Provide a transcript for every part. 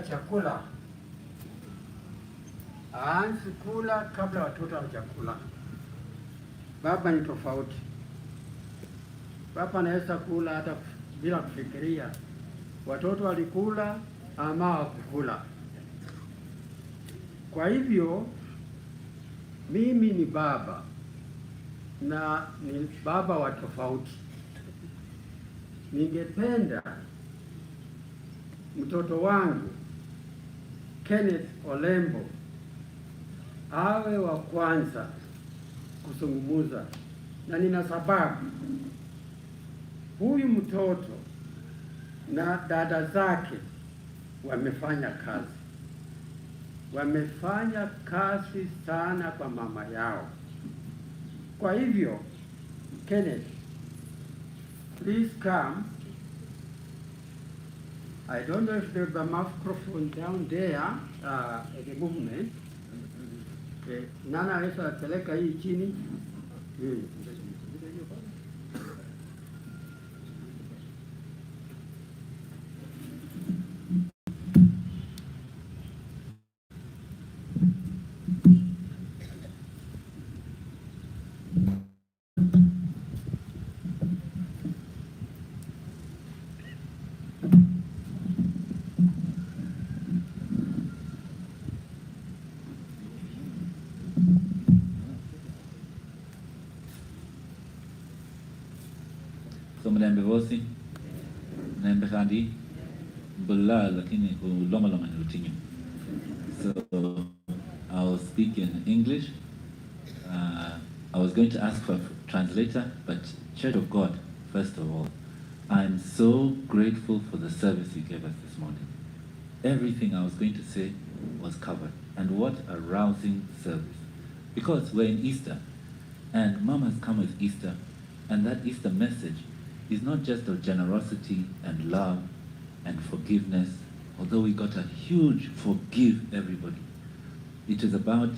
Chakula aanzi kula kabla watoto hawajakula. Baba ni tofauti. Baba anaweza kula hata bila kufikiria watoto walikula ama hawakukula. Kwa hivyo mimi ni baba na ni baba wa tofauti. Ningependa mtoto wangu Kenneth Olembo awe wa kwanza kuzungumza, na nina sababu. Huyu mtoto na dada zake wamefanya kazi sana kwa mama yao. Kwa hivyo Kenneth, please come. I don't know if there's a microphone down there at the movement. Nana anaweza peleka hii chini. Mlembe vosi, mlembe kandi, bula lakini kuloma loma nilutinyo. So I'll speak in English. I was going to ask for a translator, but Church of God, first of all, I'm so grateful for the service you gave us this morning. Everything I was going to say was covered, and what a rousing service. Because we're in Easter, and Mom has come with Easter, and that Easter message is not just of generosity and love and forgiveness, although we got a huge forgive everybody. It is about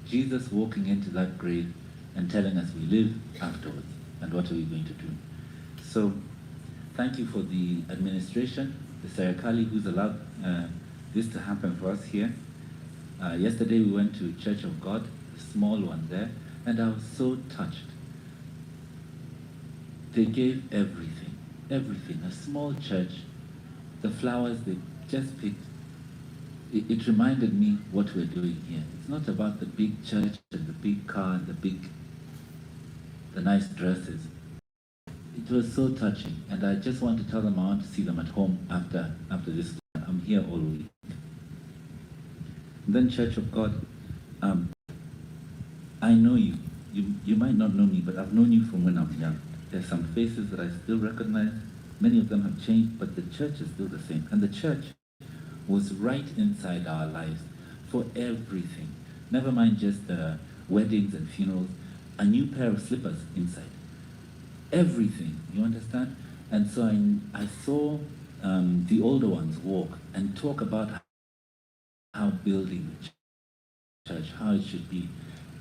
Jesus walking into that grave and telling us we live afterwards, and what are we going to do. So thank you for the administration, the Serikali who's allowed this to happen for us here. Yesterday we went to Church of God, a small one there, and I was so touched. They gave everything, a small church, the flowers they just picked. It reminded me what we're doing here. It's not about the big church and the big car and the nice dresses. It was so touching, and I just want to tell them I want to see them at home after this. I'm here all week. And then Church of God, I know you. You might not know me, but I've known you from when I was young. There's some faces that I still recognize. Many of them have changed, but the church is still the same. And the church was right inside our lives for everything. Never mind just weddings and funerals, a new pair of slippers inside. Everything, you understand? And so I saw the older ones walk and talk about how building the church, how it should be.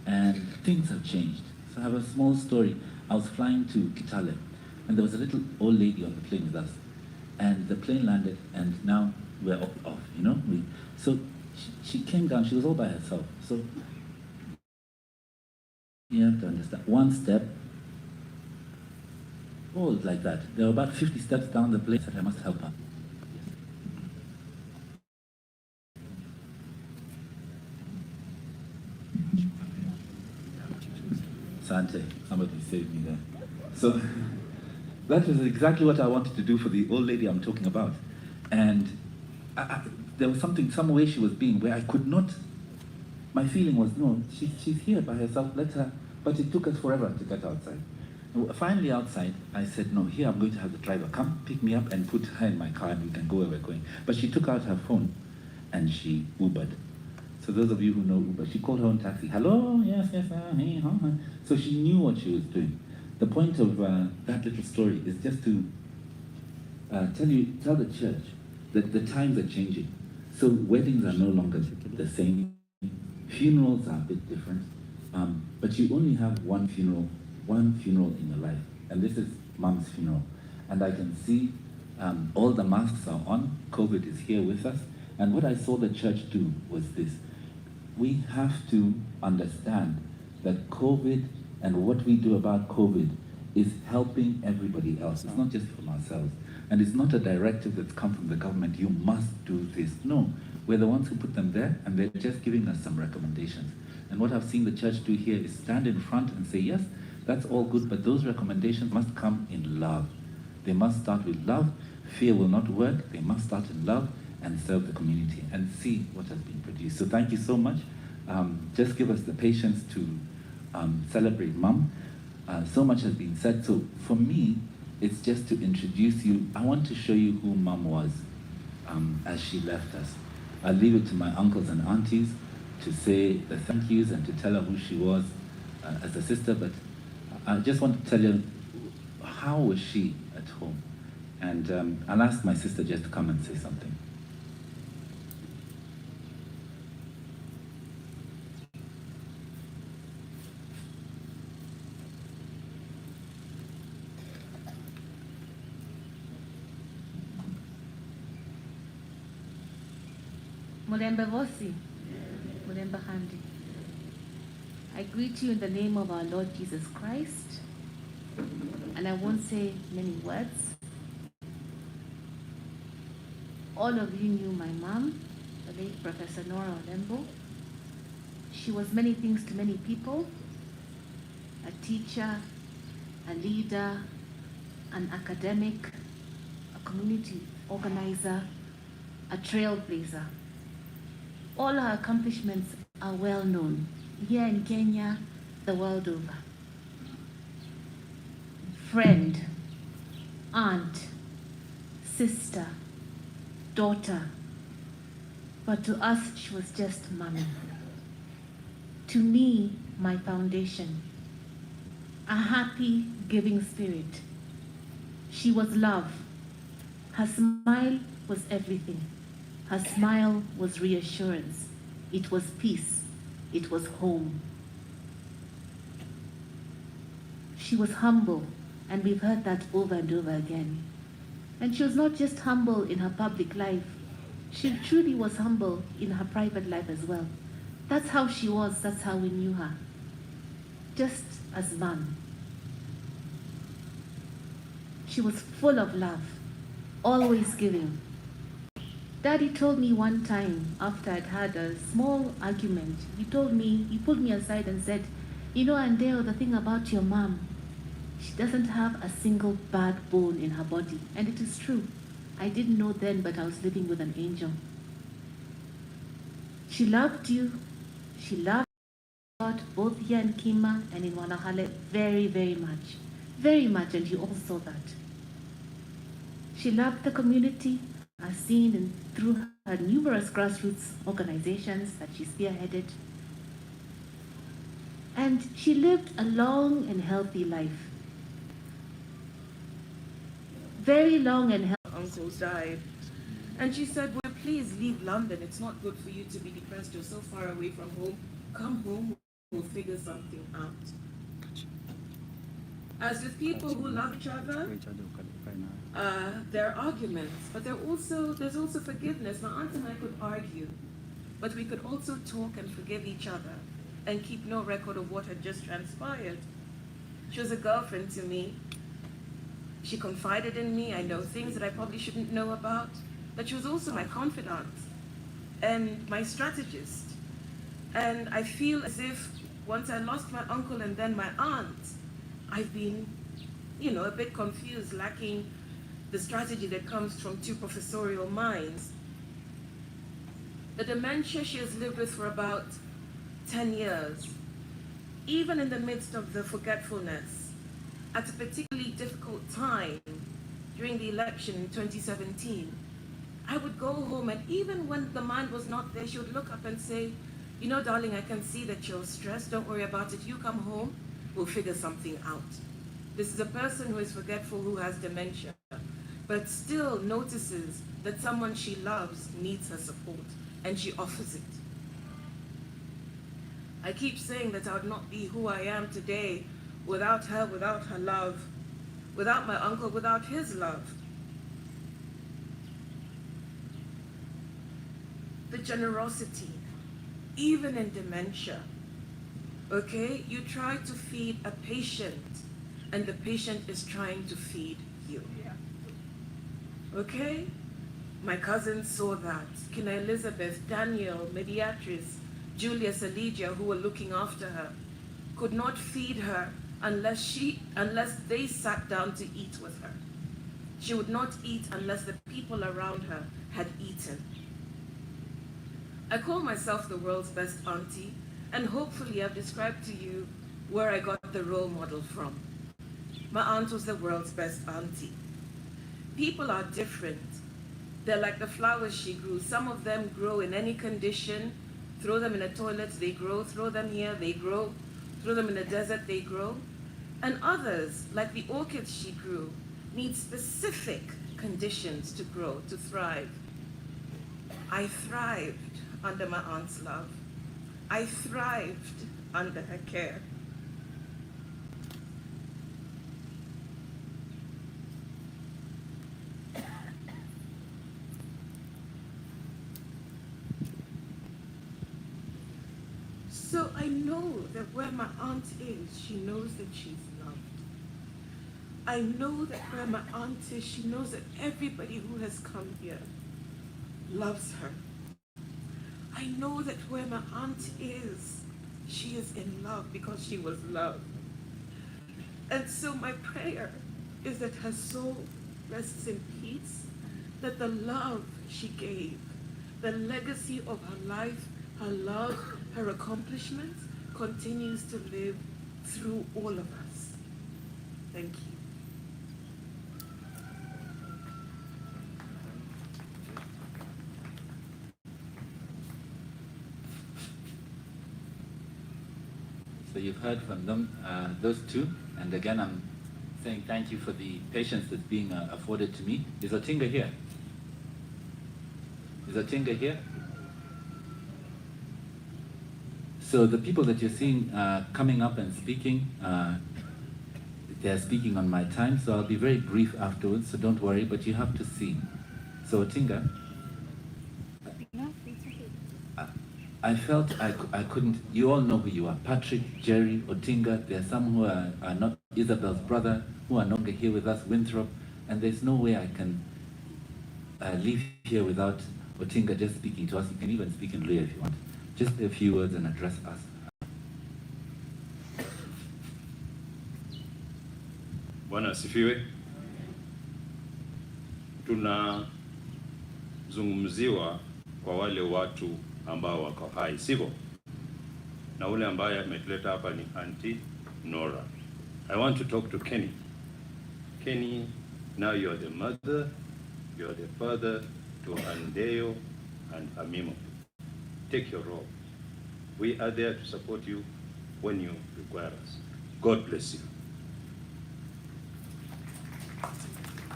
And things have changed. So I have a small story. I was flying to Kitale, and there was a little old lady on the plane with us. And the plane landed, and now we're off, you know? So she came down, she was all by herself. So you have to understand, one step, all like that. There were about 50 steps down the plane, so I must help her. Sante, somebody saved me there. So that was exactly what I wanted to do for the old lady I'm talking about. And there was some way she was being where I could not, my feeling was, no, she's here by herself, let her, but it took us forever to get outside. Finally outside, I said, no, here I'm going to have the driver come pick me up and put her in my car and we can go where we're going. But she took out her phone and she Ubered. So those of you who know Uber, she called her own taxi. Hello, yes, hey, huh. So she knew what she was doing. The point of that little story is just to tell the church that the times are changing. So weddings are no longer the same. Funerals are a bit different. But you only have one funeral in your life. And this is Mom's funeral. And I can see All the masks are on. COVID is here with us. And what I saw the church do was this. We have to understand that COVID and what we do about COVID is helping everybody else. It's not just from ourselves. And it's not a directive that's come from the government, you must do this. No, we're the ones who put them there, and they're just giving us some recommendations. And what I've seen the church do here is stand in front and say, yes, that's all good, but those recommendations must come in love. They must start with love. Fear will not work. They must start in love and serve the community and see what has been produced. So thank you so much. Just give us the patience to celebrate Mum. So much has been said. So for me, it's just to introduce you. I want to show you who Mum was as she left us. I'll leave it to my uncles and aunties to say the thank yous and to tell her who she was as a sister, but I just want to tell you, how was she at home? And I'll ask my sister just to come and say something. Mulembe Vosi, Mulembe Handi. I greet you in the name of our Lord Jesus Christ, and I won't say many words. All of you knew my mom, the late Professor Norah Olembo. She was many things to many people: a teacher, a leader, an academic, a community organizer, a trailblazer. All her accomplishments are well known here in Kenya, the world over. Friend, aunt, sister, daughter, but to us she was just mommy. To me, my foundation, a happy, giving spirit. She was love. Her smile was everything. Her smile was reassurance. It was peace. It was home. She was humble, and we've heard that over and over again. And she was not just humble in her public life. She truly was humble in her private life as well. That's how she was. That's how we knew her. Just as mom. She was full of love, always giving. Daddy told me one time after I'd had a small argument, he pulled me aside and said, you know, Andeo, the thing about your mom, she doesn't have a single bad bone in her body. And it is true. I didn't know then, but I was living with an angel. She loved you. She loved God, both here in Kima and in Wanakhale, very, very much. Very much, and you all saw that. She loved the community, as seen through her numerous grassroots organizations that she spearheaded. And she lived a long and healthy life. Very long and healthy. Uncles died. And she said, well, please leave London. It's not good for you to be depressed. You're so far away from home. Come home, we'll figure something out. As with people who love each other, there are arguments, but there's also forgiveness. My aunt and I could argue, but we could also talk and forgive each other and keep no record of what had just transpired. She was a girlfriend to me. She confided in me. I know things that I probably shouldn't know about, but she was also my confidant and my strategist. And I feel as if once I lost my uncle and then my aunt, I've been, a bit confused, lacking the strategy that comes from two professorial minds. The dementia she has lived with for about 10 years, even in the midst of the forgetfulness, at a particularly difficult time during the election in 2017, I would go home, and even when the mind was not there, she would look up and say, darling, I can see that you're stressed. Don't worry about it. You come home, we'll figure something out. This is a person who is forgetful, who has dementia, but still notices that someone she loves needs her support, and she offers it. I keep saying that I would not be who I am today without her love, without my uncle, without his love. the generosity, even in dementia. Okay? You try to feed a patient, and the patient is trying to feed you. Okay? My cousins saw that. Kina Elizabeth, Daniel, Mediatrice, Julius, Eligia, who were looking after her, could not feed her unless they sat down to eat with her. She would not eat unless the people around her had eaten. I call myself the world's best auntie, and hopefully I've described to you where I got the role model from. My aunt was the world's best auntie. People are different. They're like the flowers she grew. Some of them grow in any condition. Throw them in a toilet, they grow. Throw them here, they grow. Throw them in the desert, they grow. And others, like the orchids she grew, need specific conditions to grow, to thrive. I thrived under my aunt's love. I thrived under her care. So I know that where my aunt is, she knows that she's loved. I know that where my aunt is, she knows that everybody who has come here loves her. I know that where my aunt is, she is in love because she was loved. And so my prayer is that her soul rests in peace, that the love she gave, the legacy of her life, her love, her accomplishments continues to live through all of us. Thank you. So you've heard from them, those two, and again I'm saying thank you for the patience that's being afforded to me. Is Otinga here? Is Otinga here? So the people that you're seeing coming up and speaking, they're speaking on my time, so I'll be very brief afterwards, so don't worry, but you have to see. So Otinga, I felt I couldn't, you all know who you are, Patrick, Jerry, Otinga, there are some who are not Isabel's brother, who are no longer here with us, Winthrop, and there's no way I can leave here without Otinga just speaking to us. You can even speak in Luya if you want. Just a few words and address us. Bwana asifiwe. Tunazungumziwa kwa wale watu ambao wako hai, sivyo? Na ule ambaye ametuleta hapa ni Auntie Nora. I want to talk to Kenny. Kenny, now you are the mother, you are the father to Andeo and Amimo. Take your role. We are there to support you when you require us. God bless you.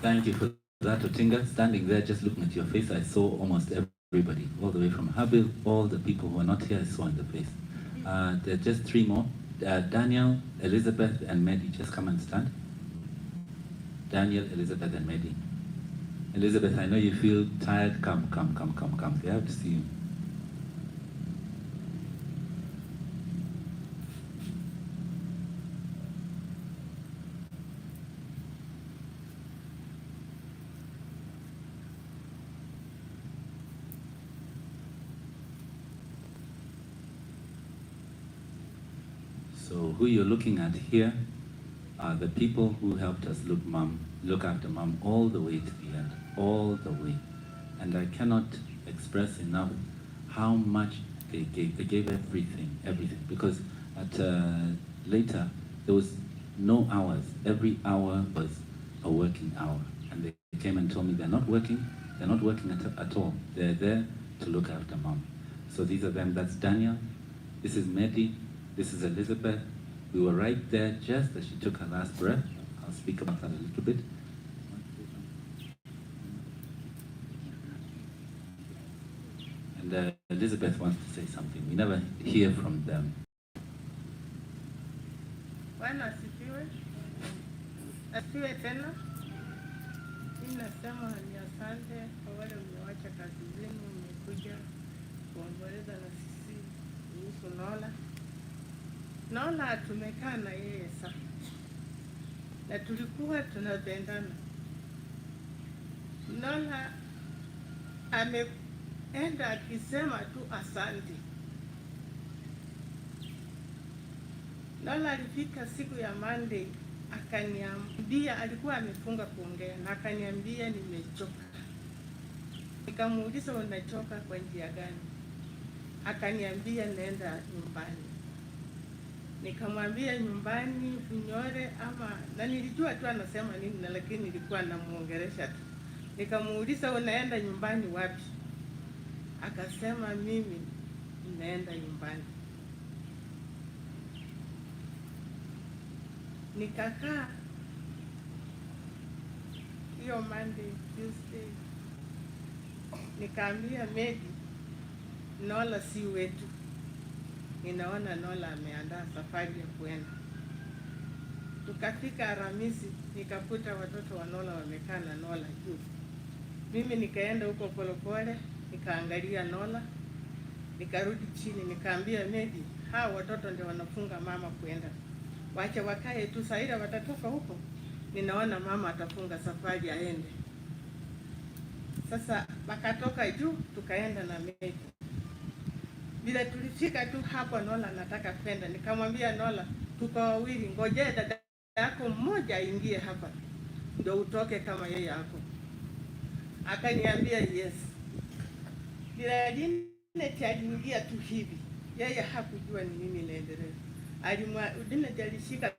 Thank you for that, Otinga. Standing there, just looking at your face, I saw almost everybody, all the way from Habil, all the people who are not here, I saw in the face. There are just three more. Daniel, Elizabeth, and Mehdi. Just come and stand. Daniel, Elizabeth, and Mehdi. Elizabeth, I know you feel tired. Come. They have to see you. So who you're looking at here are the people who helped us look after Mom all the way to the end, all the way. And I cannot express enough how much they gave. They gave everything, because at later there was no hours. Every hour was a working hour. And they came and told me they're not working at all. They're there to look after Mom. So these are them. That's Daniel. This is Mehdi. This is Elizabeth. We were right there just as she took her last breath. I'll speak about that a little bit. And Elizabeth wants to say something. We never hear from them. Bwana asifiwe. Asifiwe tena. Mimi nasema ni asante kwa wale mmewacha kazi zenu mmekuja Nora tumekaa na yeye sana na tulikuwa tunapendana. Nora ameenda akisema tu asante. Nora alifika siku ya Monday akaniambia, alikuwa amefunga kuongea na akaniambia nimechoka. Nikamuuliza unachoka kwa njia gani? Akaniambia naenda nyumbani. Nikamwambia nyumbani Bunyore ama, na nilijua tu anasema nini na lakini nilikuwa namuongelesha tu. Nikamuuliza unaenda nyumbani wapi? Akasema mimi naenda nyumbani. Nikakaa hiyo Monday, Tuesday. Nikaambia Medi, Nora si wetu. Ninaona Nora ameandaa safari ya kuenda. Tukafika Alhamisi, nikakuta watoto wa Nora wamekaa na Nora juu. Mimi nikaenda huko polepole, nikaangalia Nora, nikarudi chini, nikaambia Medi, hao watoto ndio wanafunga mama kuenda. Wacha wakae tu, saa ile watatoka huko, ninaona mama atafunga safari aende. Sasa wakatoka juu, tukaenda na Medi. Bila tulifika tu hapo, Nora nataka kwenda. Nikamwambia Nora, tuko wawili, ngojea dada yako mmoja aingie hapa ndio utoke kama yeye yako. Akaniambia yes. Bila Dineti aliingia tu hivi, yeye hakujua ni nini inaendelea. Dineti alishika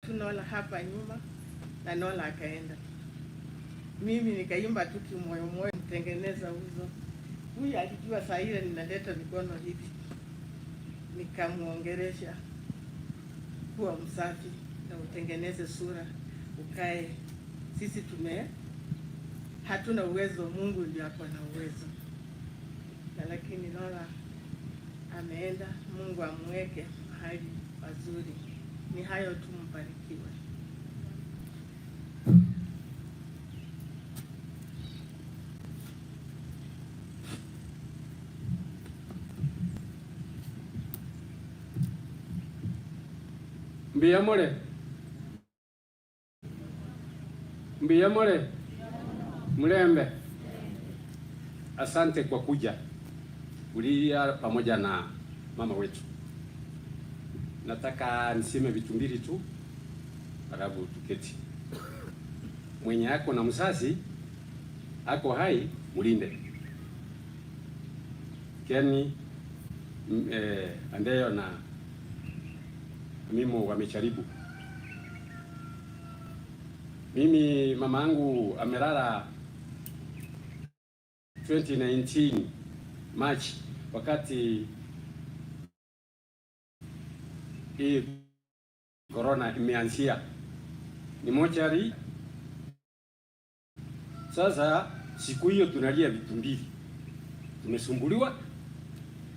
tu Nora hapa nyuma na Nora akaenda. Mimi nikaimba tu kimoyo moyo, mtengeneza uzo. Huyu alijua saa ile ninaleta mikono hivi. Nikamuongelesha, kuwa msafi na utengeneze sura, ukae. Sisi hatuna uwezo, Mungu ndiye ako na uwezo. Na lakini Nora ameenda, Mungu amweke mahali pazuri. Ni hayo tu, mbarikiwe. Mbiyamole Mlembe, asante kwa kuja ulia pamoja na mama wetu. Nataka niseme vitu mbili tu, alafu tuketi. Mwenye ako na mzazi ako hai, mulinde. Keni Andeyo na Mimo wamecharibu. Mimi mama yangu amelala 2019 March, wakati hii corona imeanzia. Ni mochari. Sasa siku hiyo tunalia vitu mbili. Tumesumbuliwa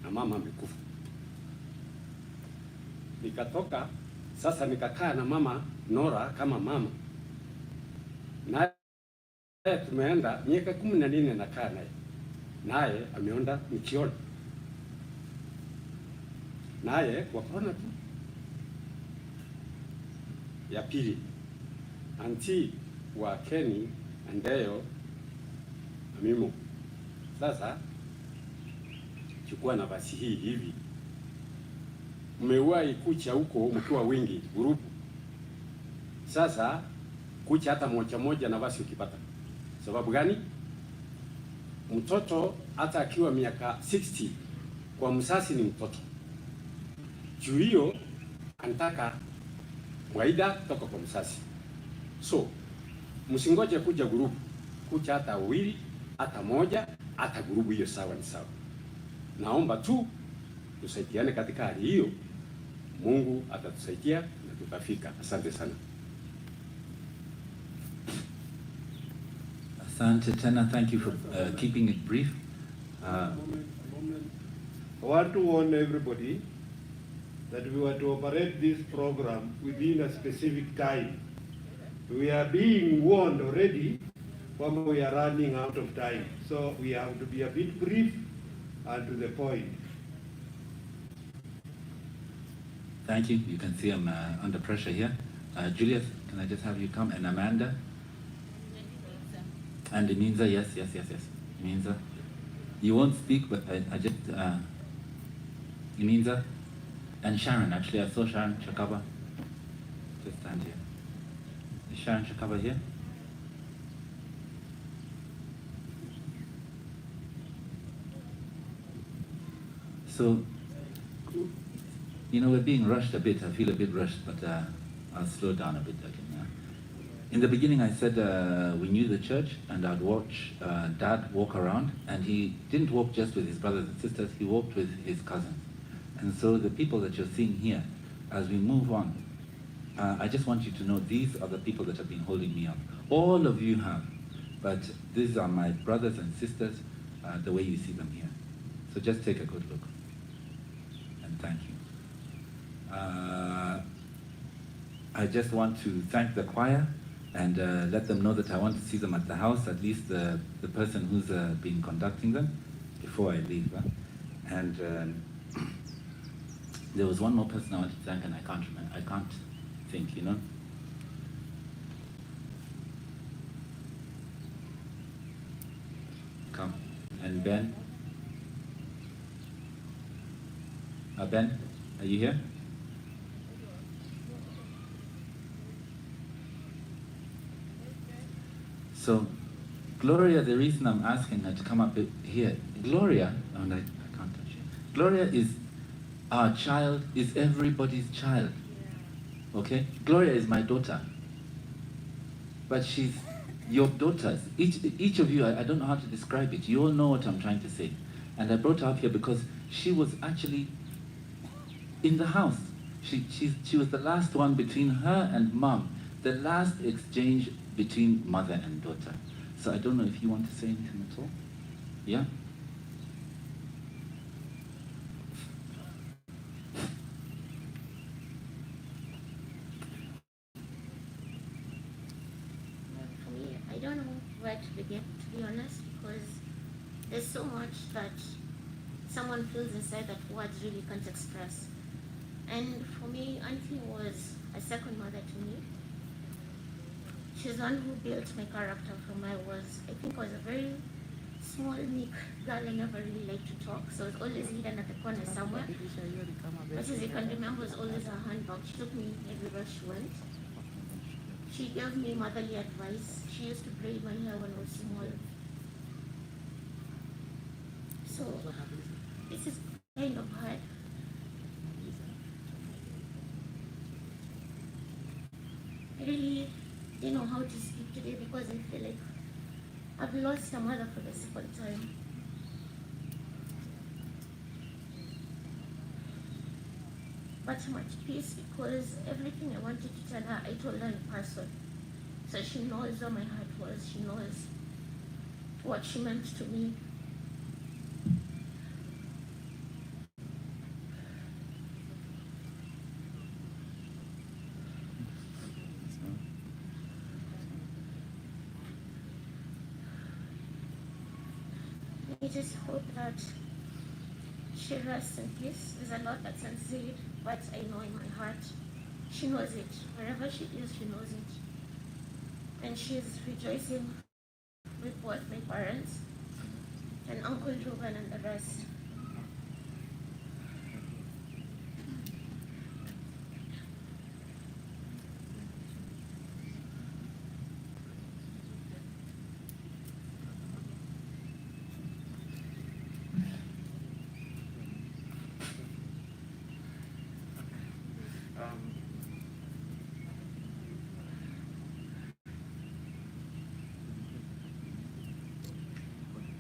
na mama amekufa. Nikatoka sasa nikakaa na mama Nora kama mama. Naye tumeenda miaka 14 nakaa naye. Naye ameonda nikiona. Naye kwa corona tu. Ya pili, anti wa Keni Andeyo Mimo. Sasa chukua nafasi hii hivi. Mmewahi kucha huko mkiwa wengi grupu. Sasa kucha hata moja nafasi ukipata. Sababu gani? Mtoto hata akiwa miaka 60 kwa msasi ni mtoto. Juu hiyo anataka waida kutoka kwa msasi. So msingoje kuja grupu. Kucha hata wawili, hata moja, hata grupu hiyo sawa ni sawa. Naomba tu tusaidiane katika hali hiyo. Mungu atatusaidia na tutafika. Asante sana. Asante tena, thank you for keeping it brief. I want to warn everybody that we were to operate this program within a specific time. We are being warned already when we are running out of time. So we have to be a bit brief and to the point. Thank you. You can see I'm under pressure here. Julius, can I just have you come? And Amanda? And Iminza, yes. Iminza. You won't speak, but I just, Iminza. And Sharon, actually, I saw Sharon Chakaba. Just stand here. Is Sharon Chakaba here? So, you know, we're being rushed a bit. I feel a bit rushed, but I'll slow down a bit again. In the beginning, I said we knew the church, and I'd watch Dad walk around, and he didn't walk just with his brothers and sisters, he walked with his cousins. And so the people that you're seeing here, as we move on, I just want you to know these are the people that have been holding me up. All of you have, but these are my brothers and sisters, the way you see them here. So just take a good look. And thank you. I just want to thank the choir and let them know that I want to see them at the house, at least the person who's been conducting them, before I leave. And there was one more person I wanted to thank, and I can't remember. I can't think, you know. Come. And Ben. Ben, are you here? So, Gloria, the reason I'm asking her to come up here, Gloria, oh, no, I can't touch it. Gloria is our child, is everybody's child. Okay? Gloria is my daughter. But she's your daughters. Each of you, I don't know how to describe it. You all know what I'm trying to say. And I brought her up here because she was actually in the house. She was the last one between her and mom, the last exchange between mother and daughter. So I don't know if you want to say anything at all. Yeah? For me, I don't know where to begin, to be honest, because there's so much that someone feels inside that words really can't express. And for me, Auntie was a second mother to me. She's the one who built my character from I think I was a very small, meek girl. I never really liked to talk, so I was always hidden at the corner somewhere. But as you can remember, it was always a handbag. She took me everywhere she went. She gave me motherly advice. She used to braid my hair when I was small. So, this is kind of hard. I really didn't know how to speak today because I feel like I've lost a mother for the second time. But I'm at peace because everything I wanted to tell her, I told her in person. So she knows where my heart was. She knows what she meant to me. I just hope that she rests in peace. There's a lot that's unsaid, but I know in my heart she knows it. Wherever she is, she knows it. And she's rejoicing with both my parents and Uncle Ruben and the rest.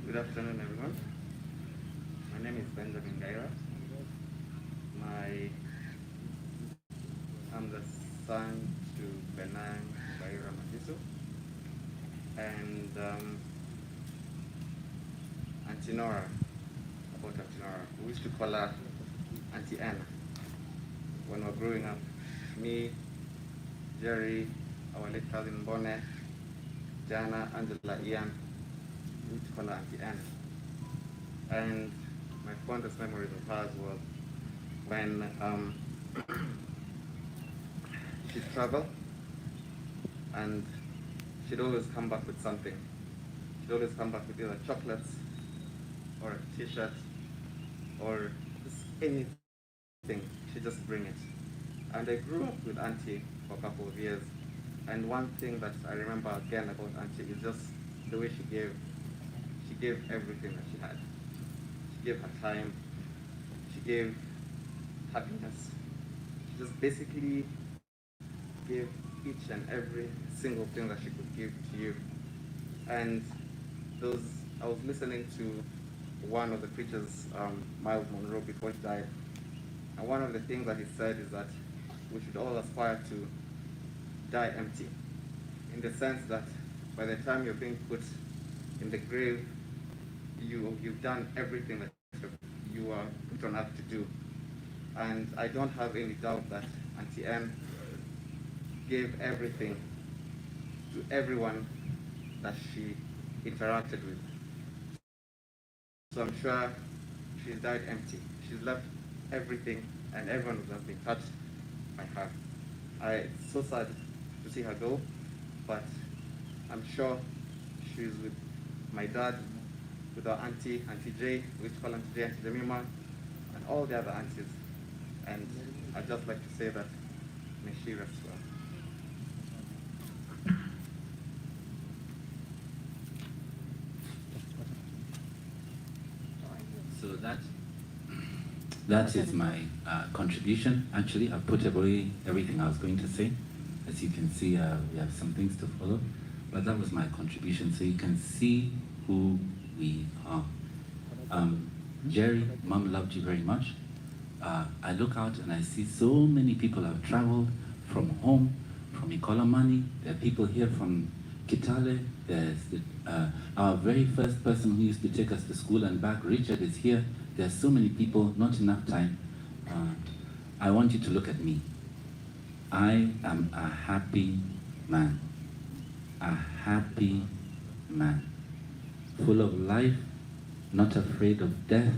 Good afternoon, everyone. My name is Benjamin Gaira. I'm the son to Benang Gaira Matiso and Auntie Nora, about Auntie Nora. We used to call her Auntie Anna when we were growing up. Me, Jerry, our late cousin Bonnet, Jana, Angela, Ian, we used to call her Auntie Anna. And my fondest memories of hers was when she'd travel, and she'd always come back with something. She'd always come back with either chocolates or a t-shirt or just anything. She'd just bring it. And I grew up with Auntie for a couple of years. And one thing that I remember again about Auntie is just the way she gave everything that she had. She gave her time, she gave happiness. She just basically gave each and every single thing that she could give to you. And I was listening to one of the preachers, Miles Monroe, before he died. And one of the things that he said is that we should all aspire to die empty, in the sense that by the time you're being put in the grave, you've done everything that you are put on earth to do. And I don't have any doubt that Auntie Anne gave everything to everyone that she interacted with. So I'm sure she's died empty. She's left everything, and everyone who has been touched by her. It's so sad to see her go, but I'm sure she's with my dad, with our auntie, Auntie Jay, we used to call Auntie Jay, Auntie Jemima, and all the other aunties. And I'd just like to say that may she rest well. So that is my contribution. Actually, I've put away everything I was going to say. As you can see, we have some things to follow, but that was my contribution, so you can see who we are. Jerry, Mom loved you very much. I look out and I see so many people have traveled from home, from Ikolamani. There are people here from Kitale. There's our very first person who used to take us to school and back, Richard, is here. There are so many people, not enough time. I want you to look at me. I am a happy man. A happy man. Full of life, not afraid of death,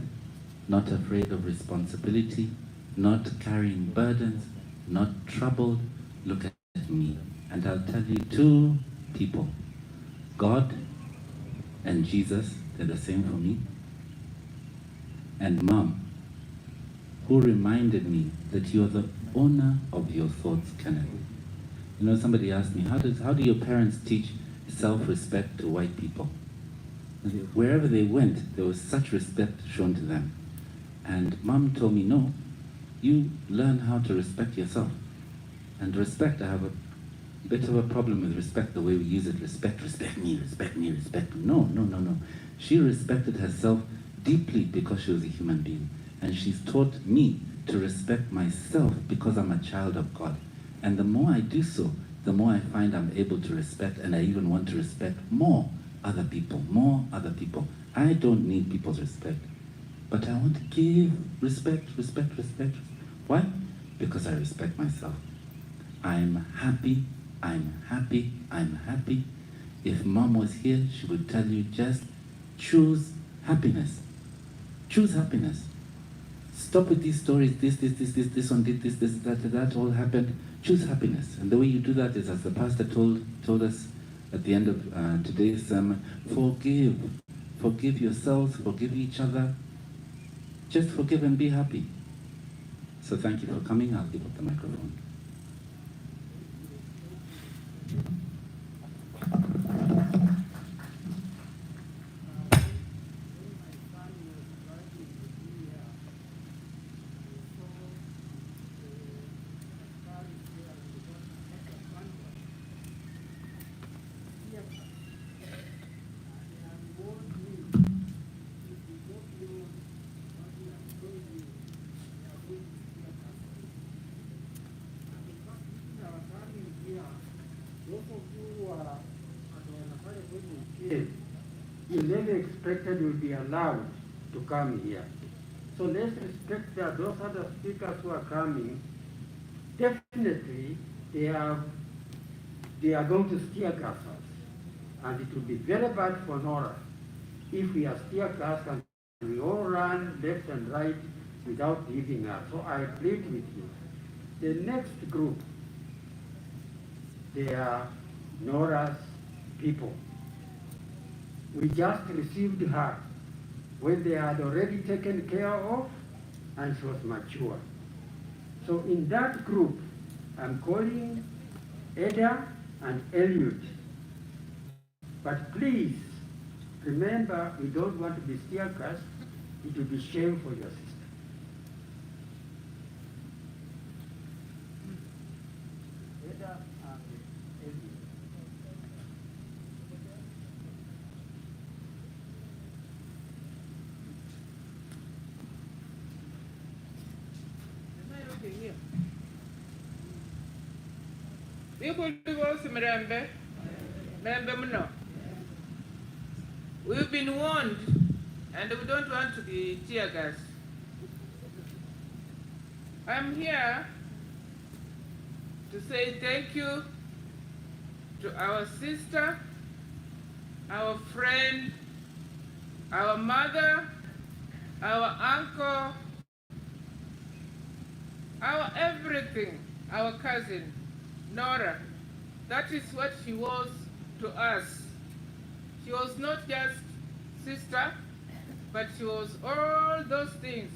not afraid of responsibility, not carrying burdens, not troubled. Look at me. And I'll tell you two people, God and Jesus, they're the same for me, and Mom, who reminded me that you are the owner of your thoughts, Kenneth. You know, somebody asked me, how do your parents teach self-respect to white people? Wherever they went, there was such respect shown to them. And Mom told me, no, you learn how to respect yourself. And respect, I have a bit of a problem with respect, the way we use it. Respect me, respect me, respect me. No. She respected herself deeply because she was a human being. And she's taught me to respect myself because I'm a child of God. And the more I do so, the more I find I'm able to respect, and I even want to respect more other people. I don't need people's respect, but I want to give respect. Why? Because I respect myself. I'm happy. If Mom was here, she would tell you, just choose happiness. Choose happiness. Stop with these stories, this one did this, that all happened. Choose happiness. And the way you do that is, as the pastor told us at the end of today's sermon, forgive. Forgive yourselves, forgive each other. Just forgive and be happy. So thank you for coming. I'll give up the microphone. You never expected you'll be allowed to come here. So let's respect that those other speakers who are coming. Definitely, they are going to steer gas us. And it will be very bad for Nora if we are steer gas and we all run left and right without leaving her. So I plead with you, The next group, they are Nora's people. We just received her when they had already taken care of and she was mature. So in that group, I'm calling Ada and Elliot. But please, remember, we don't want to be steer-cast. It will be shame for your sister. Ada and Elliot. We've been warned, and we don't want to be tear gas. I'm here to say thank you to our sister, our friend, our mother, our uncle, our everything, our cousin, Nora. That is what she was to us. She was not just sister, but she was all those things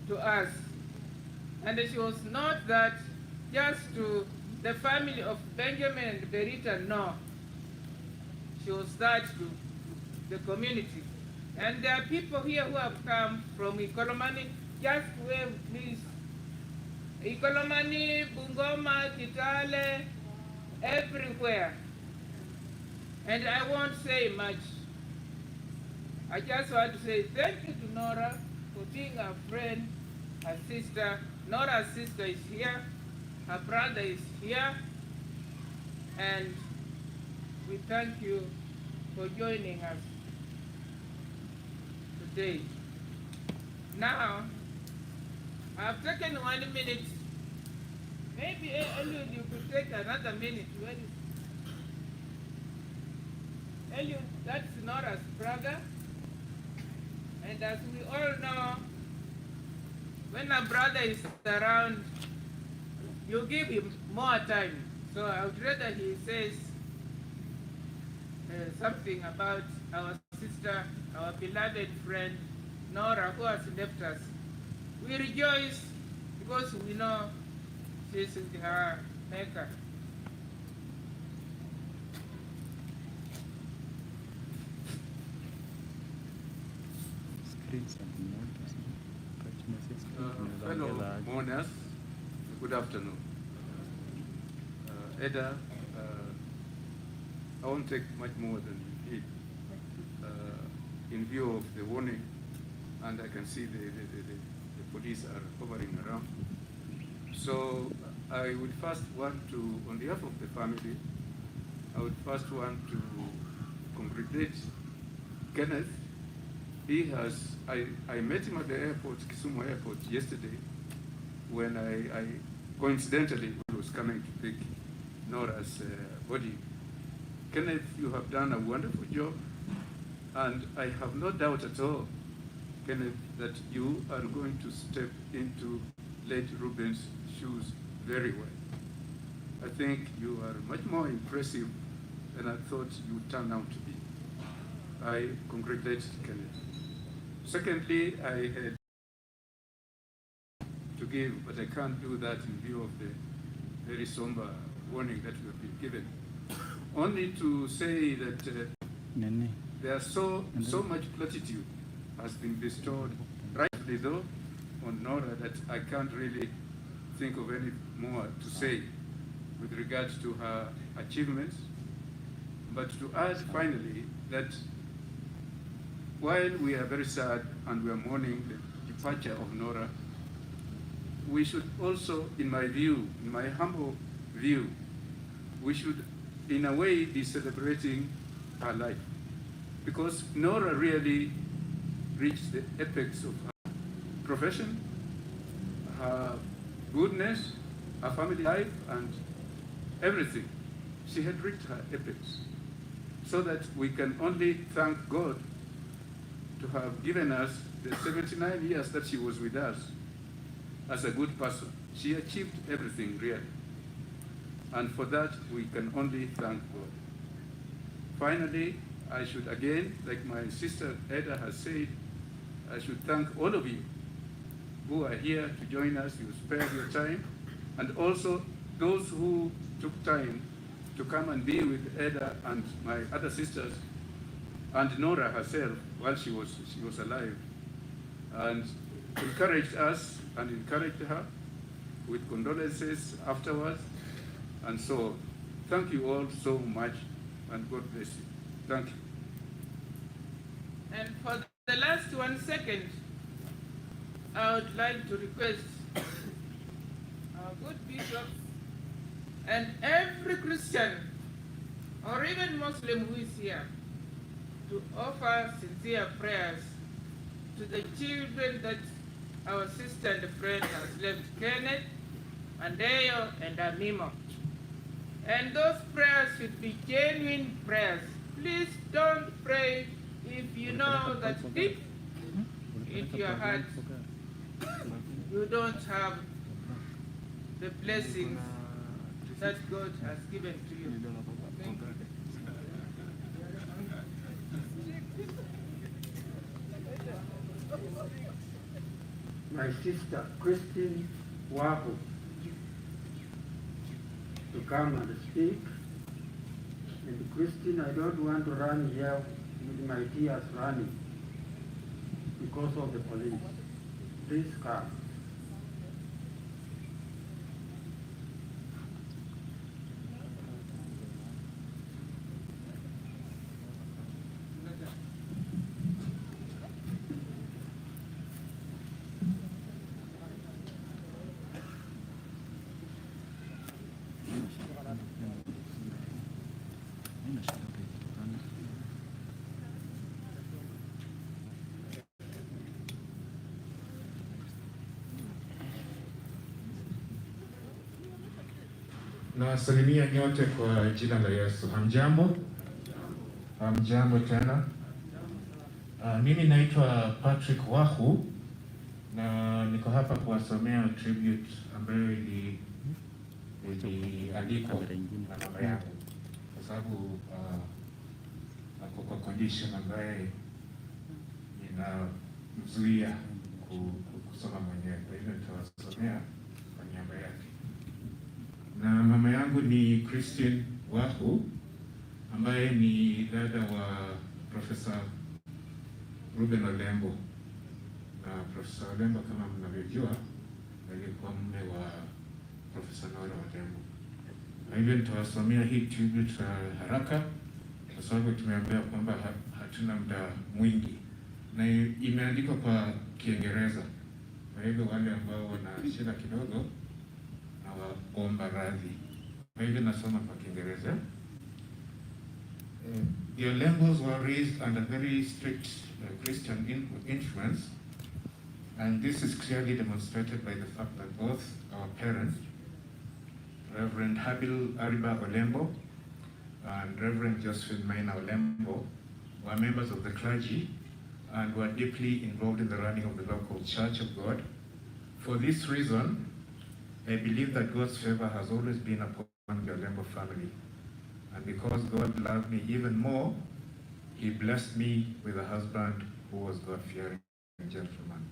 to us. And she was not that just to the family of Benjamin and Berita, no. She was that to the community. And there are people here who have come from Ikolomani, just wave please. Ikolomani, Bungoma, Kitale, everywhere. And I won't say much. I just want to say thank you to Nora for being our friend, her sister. Nora's sister is here, her brother is here, and we thank you for joining us today. Now, I've taken 1 minute. Maybe Eliud, you could take another minute. Where is Eliud? That's Nora's brother. And as we all know, when a brother is around, you give him more time. So I would rather he says something about our sister, our beloved friend, Nora, who has left us. We rejoice because we know she's with her maker. Fellow mourners, good afternoon. Eda, I won't take much more than you did. In view of the warning, and I can see the police are hovering around. So I would first want to, on behalf of the family, I would first want to congratulate Kenneth. He has, I met him at the airport, Kisumu airport, yesterday, when I coincidentally was coming to pick Nora's body. Kenneth, you have done a wonderful job, and I have no doubt at all, Kenneth, that you are going to step into late Ruben's shoes very well. I think you are much more impressive than I thought you turned out to be. I congratulate Kenneth. Secondly, I had to give, but I can't do that in view of the very somber warning that we have been given. Only to say that there's so much platitude has been bestowed, rightly though, on Nora, that I can't really think of any more to say with regards to her achievements. But to add finally that while we are very sad and we are mourning the departure of Nora, we should also, in my view, in my humble view, we should in a way be celebrating her life. Because Nora really reached the apex of her profession, her goodness, her family life, and everything. She had reached her apex. So that we can only thank God to have given us the 79 years that she was with us as a good person. She achieved everything really. And for that, we can only thank God. Finally, I should again, like my sister Eda has said, I should thank all of you who are here to join us. You spared your time, and also those who took time to come and be with Eda and my other sisters and Nora herself while she was alive, and encouraged us and encouraged her with condolences afterwards. And so, thank you all so much, and God bless you. Thank you. And for the last 1 second, I would like to request our good bishops and every Christian or even Muslim who is here to offer sincere prayers to the children that our sister and friend has left, Kenneth, Andeo, and Amimo. And those prayers should be genuine prayers. Please don't pray if you know that deep into your heart you don't have the blessings that God has given to you. Thank you. My sister, Christine Wahu, to come and speak. And Christine, I don't want to run here with my tears running because of the police. Please come. Nawasalimia nyote kwa jina la Yesu. Hamjambo? Hamjambo tena. Mimi naitwa Patrick Wahu na niko hapa kuwasomea tribute ambayo iliandikwa na mama yangu, kwa sababu ako kwa condition ambaye inamzuia kusoma mwenyewe. Kwa hivyo nitawasomea kwa niaba yake. Na mama yangu ni Christine Wahu ambaye ni dada wa Profesa Ruben Olembo. Na Profesa Olembo, kama mnavyojua, alikuwa mume wa Profesa Nora Olembo. Na hivyo nitawasomea hii tribute haraka kwa sababu tumeambiwa kwamba hatuna muda mwingi, na imeandikwa kwa Kiingereza. Kwa hivyo wale ambao wana shida kidogo nawaomba radhi. Kwa hivyo nasoma kwa Kiingereza. The Olembos were raised under very strict Christian influence, and this is clearly demonstrated by the fact that both our parents, Reverend Habil Ariba Olembo and Reverend Josephine Maina Olembo, were members of the clergy and were deeply involved in the running of the local Church of God. For this reason, I believe that God's favor has always been upon the Olembo family. And because God loved me even more, He blessed me with a husband who was God-fearing gentleman.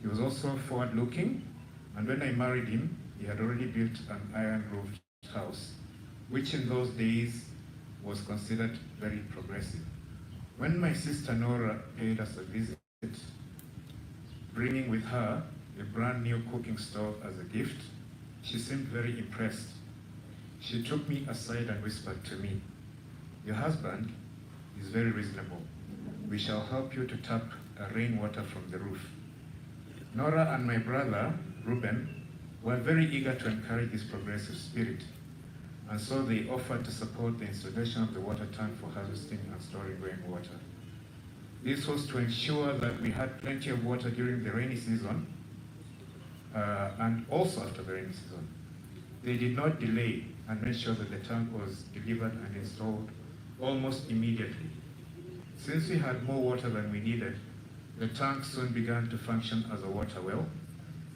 He was also forward-looking, and when I married him, he had already built an iron-roofed house, which in those days was considered very progressive. When my sister Nora paid us a visit, bringing with her a brand new cooking stove as a gift, she seemed very impressed. She took me aside and whispered to me, "Your husband is very reasonable. We shall help you to tap rainwater from the roof." Nora and my brother, Ruben, were very eager to encourage this progressive spirit, and so they offered to support the installation of the water tank for harvesting and storing rainwater. This was to ensure that we had plenty of water during the rainy season, and also after the rainy season. They did not delay and made sure that the tank was delivered and installed almost immediately. Since we had more water than we needed, the tank soon began to function as a water well,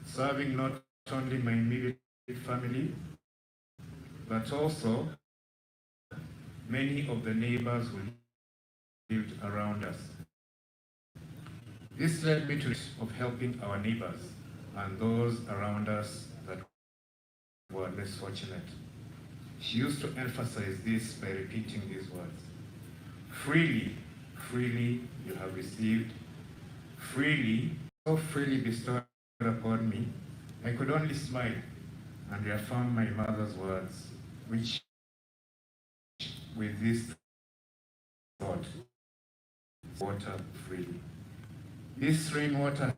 serving not only my immediate family, but also many of the neighbors who lived around us. This led me to of helping our neighbors and those around us that were less fortunate. She used to emphasize this by repeating these words: freely, freely you have received, freely, so freely bestowed upon me. I could only smile and reaffirm my mother's words, which with this thought, water freely. This rainwater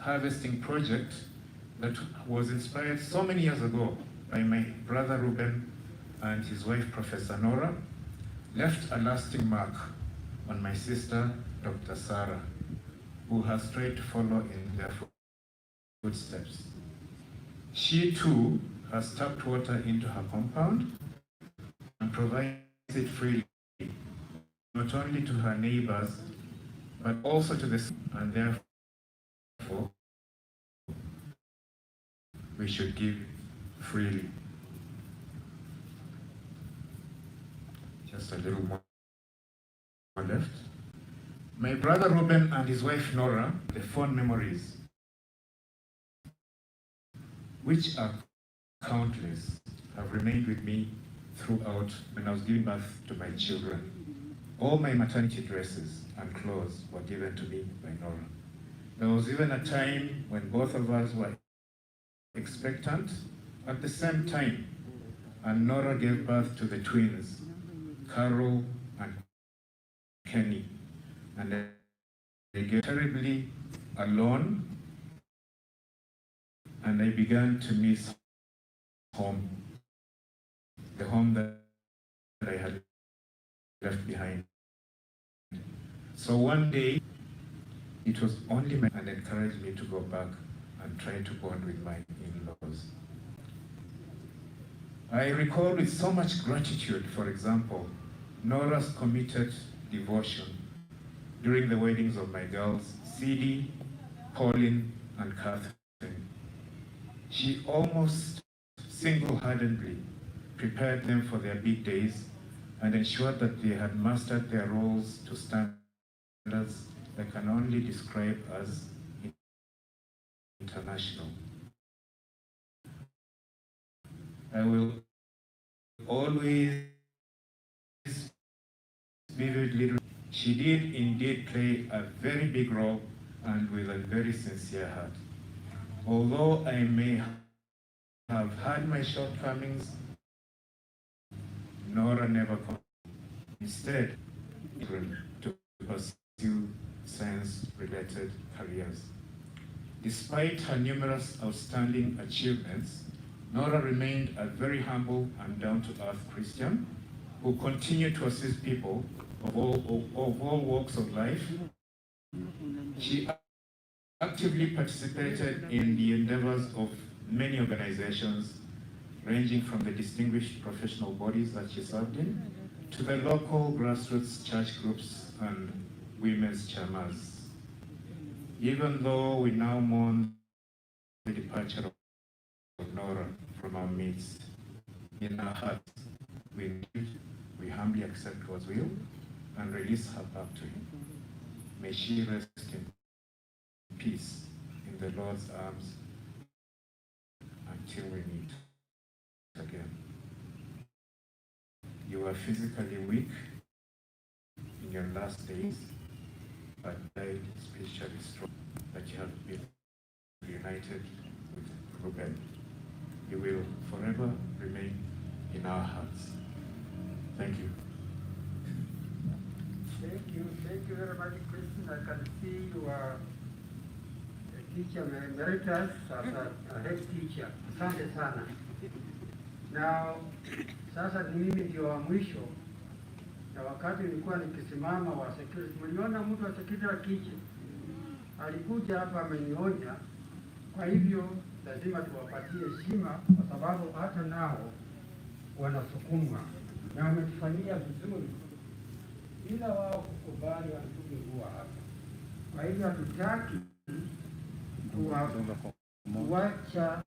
harvesting project that was inspired so many years ago by my brother Ruben and his wife Professor Nora left a lasting mark on my sister Dr. Sarah, who has tried to follow in their footsteps. She too has tapped water into her compound and provides it freely, not only to her neighbors, but also to the city, and therefore we should give freely. Just a little more left. My brother Ruben and his wife Nora, the fond memories, which are countless, have remained with me throughout when I was giving birth to my children. All my maternity dresses and clothes were given to me by Nora. There was even a time when both of us were expectant at the same time, and Nora gave birth to the twins, Carol and Kenny, and they get terribly alone, and I began to miss home, the home that I had left behind. So one day, it was only my and encouraged me to go back and try to bond with my in-laws. I recall with so much gratitude, for example, Nora's committed devotion during the weddings of my girls, Cidi, Pauline, and Catherine. She almost single-handedly prepared them for their big days and ensured that they had mastered their roles to standards that can only describe as international. I will always vividly. She did indeed play a very big role and with a very sincere heart. Although I may have had my shortcomings, Nora never called. Instead, to pursue science-related careers. Despite her numerous outstanding achievements, Nora remained a very humble and down-to-earth Christian who continued to assist people of all walks of life. She actively participated in the endeavors of many organizations, ranging from the distinguished professional bodies that she served in, to the local grassroots church groups and women's chamas. Even though we now mourn the departure of Nora from our midst, in our hearts, we humbly accept God's will and release her back to Him. May she rest in peace in the Lord's arms until we meet again. You are physically weak in your last days, but died spiritually strong, that you have been united with Ruben. You will forever remain in our hearts. Thank you. Thank you very much, Christian. I can see you are a teacher emeritus, a head teacher. Asante sana. Now, sasa ni mimi ndio wa mwisho, na wakati nilikuwa nikisimama wa security, mliona mtu wa security akija, alikuja hapa amenionya. Kwa hivyo lazima tuwapatie heshima, kwa sababu hata nao wanasukumwa na wametufanyia vizuri bila wao kukubali watungekuwa hapa. Kwa hivyo hatutaki wacha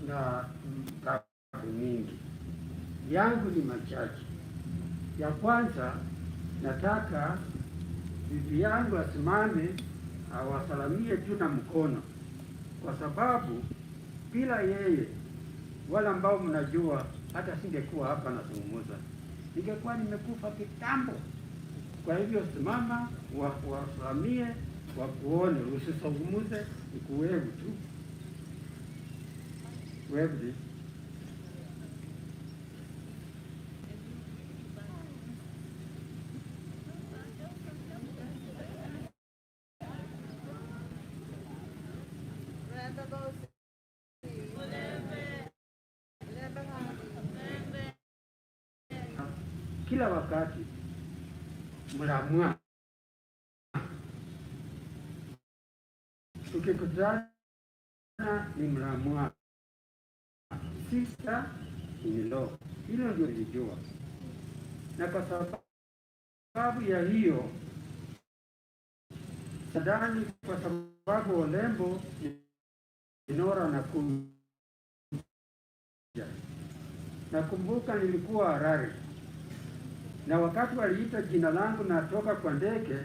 na mtabu mingi. Yangu ni machache. Ya kwanza, nataka bibi yangu asimame awasalamie tu na mkono, kwa sababu bila yeye wala ambao mnajua hata singekuwa hapa nazungumza, ningekuwa nimekufa kitambo. Kwa hivyo simama, wasalamie, wakuone, usizungumze, ikuwevu tu. Wewe kila wakati mlamwa, tukikutana ni mlamwa, sister in law. Hilo ndio nilijua, na kwa sababu ya hiyo sadani, kwa sababu Olembo ni Nora na kuja. Nakumbuka nilikuwa Harare, na wakati waliita jina langu natoka kwa ndege,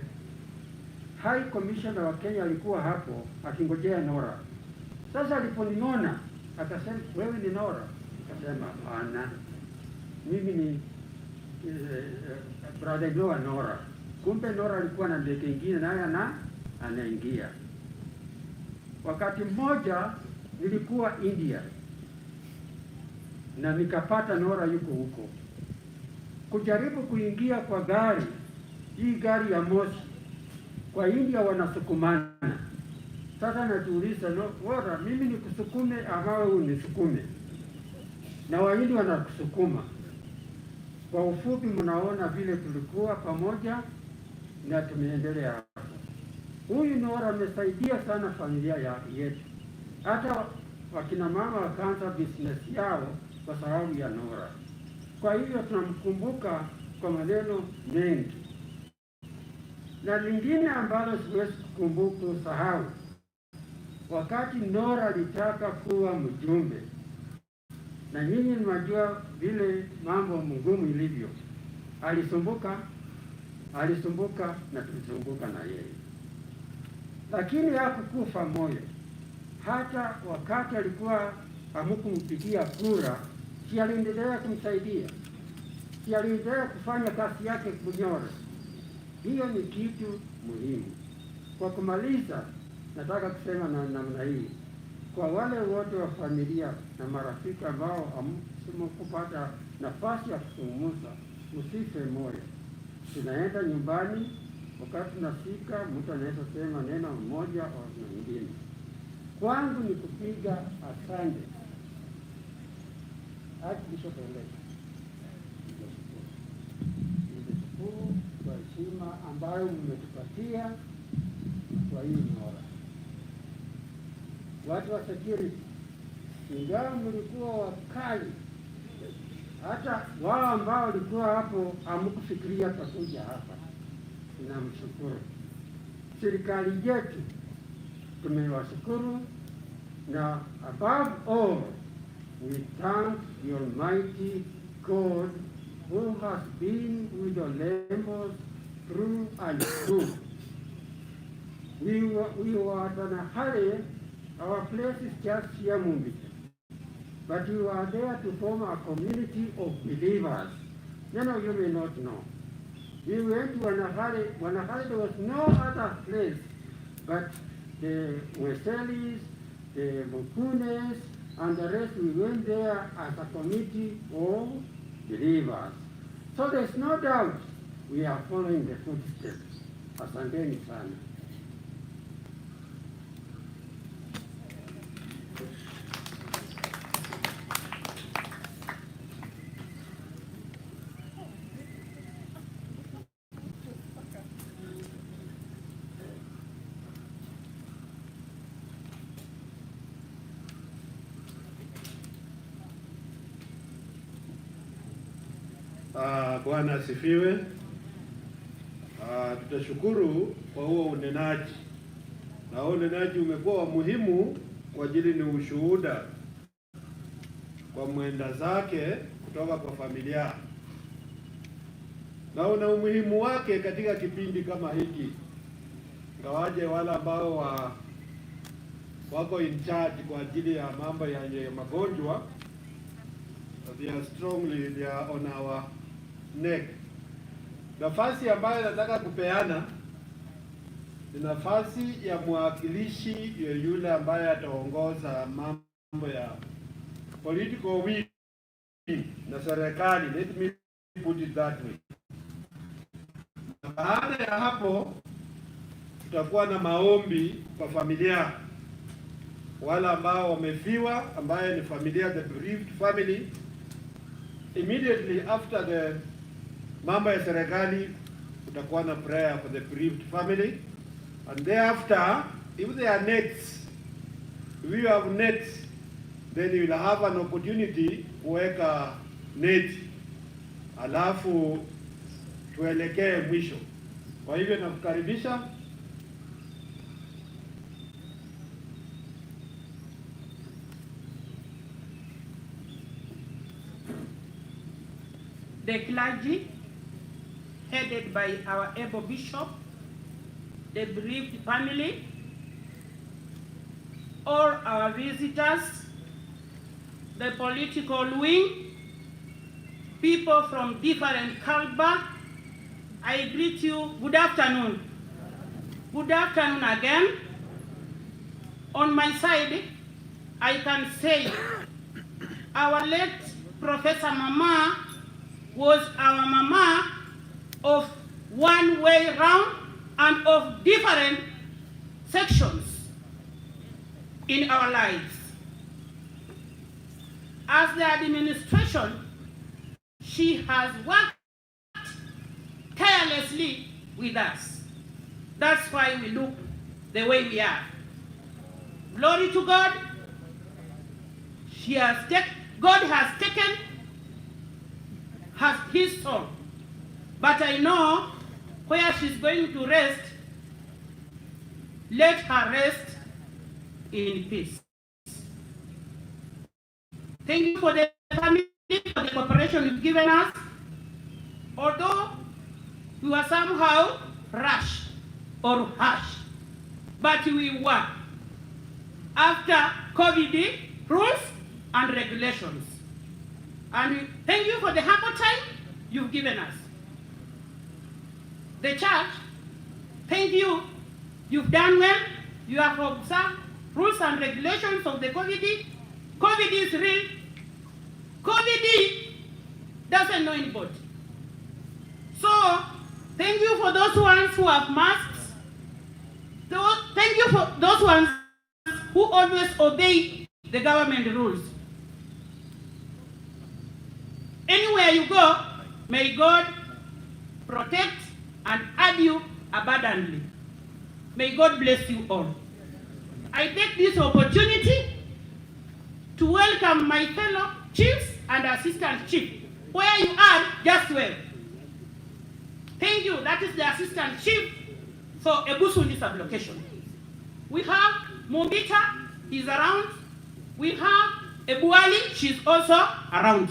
High Commissioner wa Kenya alikuwa hapo akingojea Nora. Sasa aliponiona akasema, wewe ni Nora? Akasema, hapana, mimi ni brother-in-law wa Nora. Kumbe Nora alikuwa na ndege ingine naye anaingia. Wakati mmoja nilikuwa India na nikapata Nora yuko huko. Kujaribu kuingia kwa gari, hii gari ya moshi, kwa India wanasukumana. Sasa natuuliza, Nora, mimi nikusukume ama wewe unisukume? Na Wahindi wanakusukuma. Kwa ufupi, mnaona vile tulikuwa pamoja na tumeendelea hapo. Huyu Nora amesaidia sana familia yetu. Hata wakina mama wakaanza business yao kwa sababu ya Nora. Kwa hivyo tunamkumbuka kwa maneno mengi. Na lingine ambalo siwezi kusahau, wakati Nora alitaka kuwa mjumbe, na nyinyi mnajua vile mambo mgumu ilivyo, alisumbuka na tulisumbuka na yeye, lakini hakukufa moyo. Hata wakati alikuwa hamkumpigia kura, si aliendelea kumsaidia, si aliendelea kufanya kazi yake kunyora. Hiyo ni kitu muhimu. Kwa kumaliza, nataka kusema na namna hii, kwa wale wote wa familia na marafiki ambao hamkupata nafasi ya kuzungumza, usife moyo. Tunaenda nyumbani, wakati tunafika, mtu anaweza sema neno mmoja au mwingine. Kwangu ni kupiga asante. Nimeshukuru kwa heshima ambayo mmetupatia kwa hii Nora. Watu wa security, ingawa mlikuwa wakali, hata wao ambao walikuwa hapo hamkufikiria takuja hapa. Tunamshukuru serikali yetu, tumewashukuru, na above all we thank the Almighty God who has been with the Olembos through and through. We were at Wanakhale. Our place is just here, Mumbi. But we were there to form a community of believers. None of you may not know. We went to Wanakhale. Wanakhale, there was no other place but the Weselis, the Mukunes, and the rest. We went there as a community of believers. So there's no doubt we are following the footsteps. Asanteni sana. Bwana asifiwe. Tutashukuru kwa huo unenaji, na huo unenaji umekuwa wa muhimu kwa ajili ni ushuhuda kwa mwenda zake kutoka kwa familia, na una umuhimu wake katika kipindi kama hiki, ngawaje wale ambao wako in charge kwa ajili ya mambo ya magonjwa, they are on our neck. Nafasi ambayo nataka kupeana ni nafasi ya mwakilishi yule ambaye ataongoza mambo ya political will na serikali. Let me put it that way. Baada ya hapo tutakuwa na maombi kwa familia, wala ambao wamefiwa, ambaye ni familia, the bereaved family. Immediately after the mambo ya serikali tutakuwa na prayer for the bereaved family, and thereafter, if there are needs, if you have needs, then you will have an opportunity kuweka net, alafu tuelekee mwisho. Kwa hivyo nakukaribisha. The clergy, headed by our able bishop, the bereaved family, all our visitors, the political wing, people from different caliber, I greet you. Good afternoon. Good afternoon again. On my side, I can say our late Professor Mama was our mama of one way round and of different sections in our lives. As the administration, she has worked tirelessly with us. That's why we look the way we are. Glory to God. God has taken his soul. But I know where she's going to rest. Let her rest in peace. Thank you for the family, for the cooperation you've given us. Although we were somehow rushed or harsh, but we were after COVID rules and regulations. And thank you for the humble time you've given us. The church, thank you. You've done well. You have observed rules and regulations of the COVID. COVID is real. COVID doesn't know anybody. So, thank you for those ones who have masks. Thank you for those ones who always obey the government rules. Anywhere you go, may God protect and add you abundantly. May God bless you all. I take this opportunity to welcome my fellow chiefs and assistant chief. Where you are, just well. Thank you. That is the assistant chief for Ebusundi sublocation. We have Mobita, he's around. We have Ebuali, she's also around.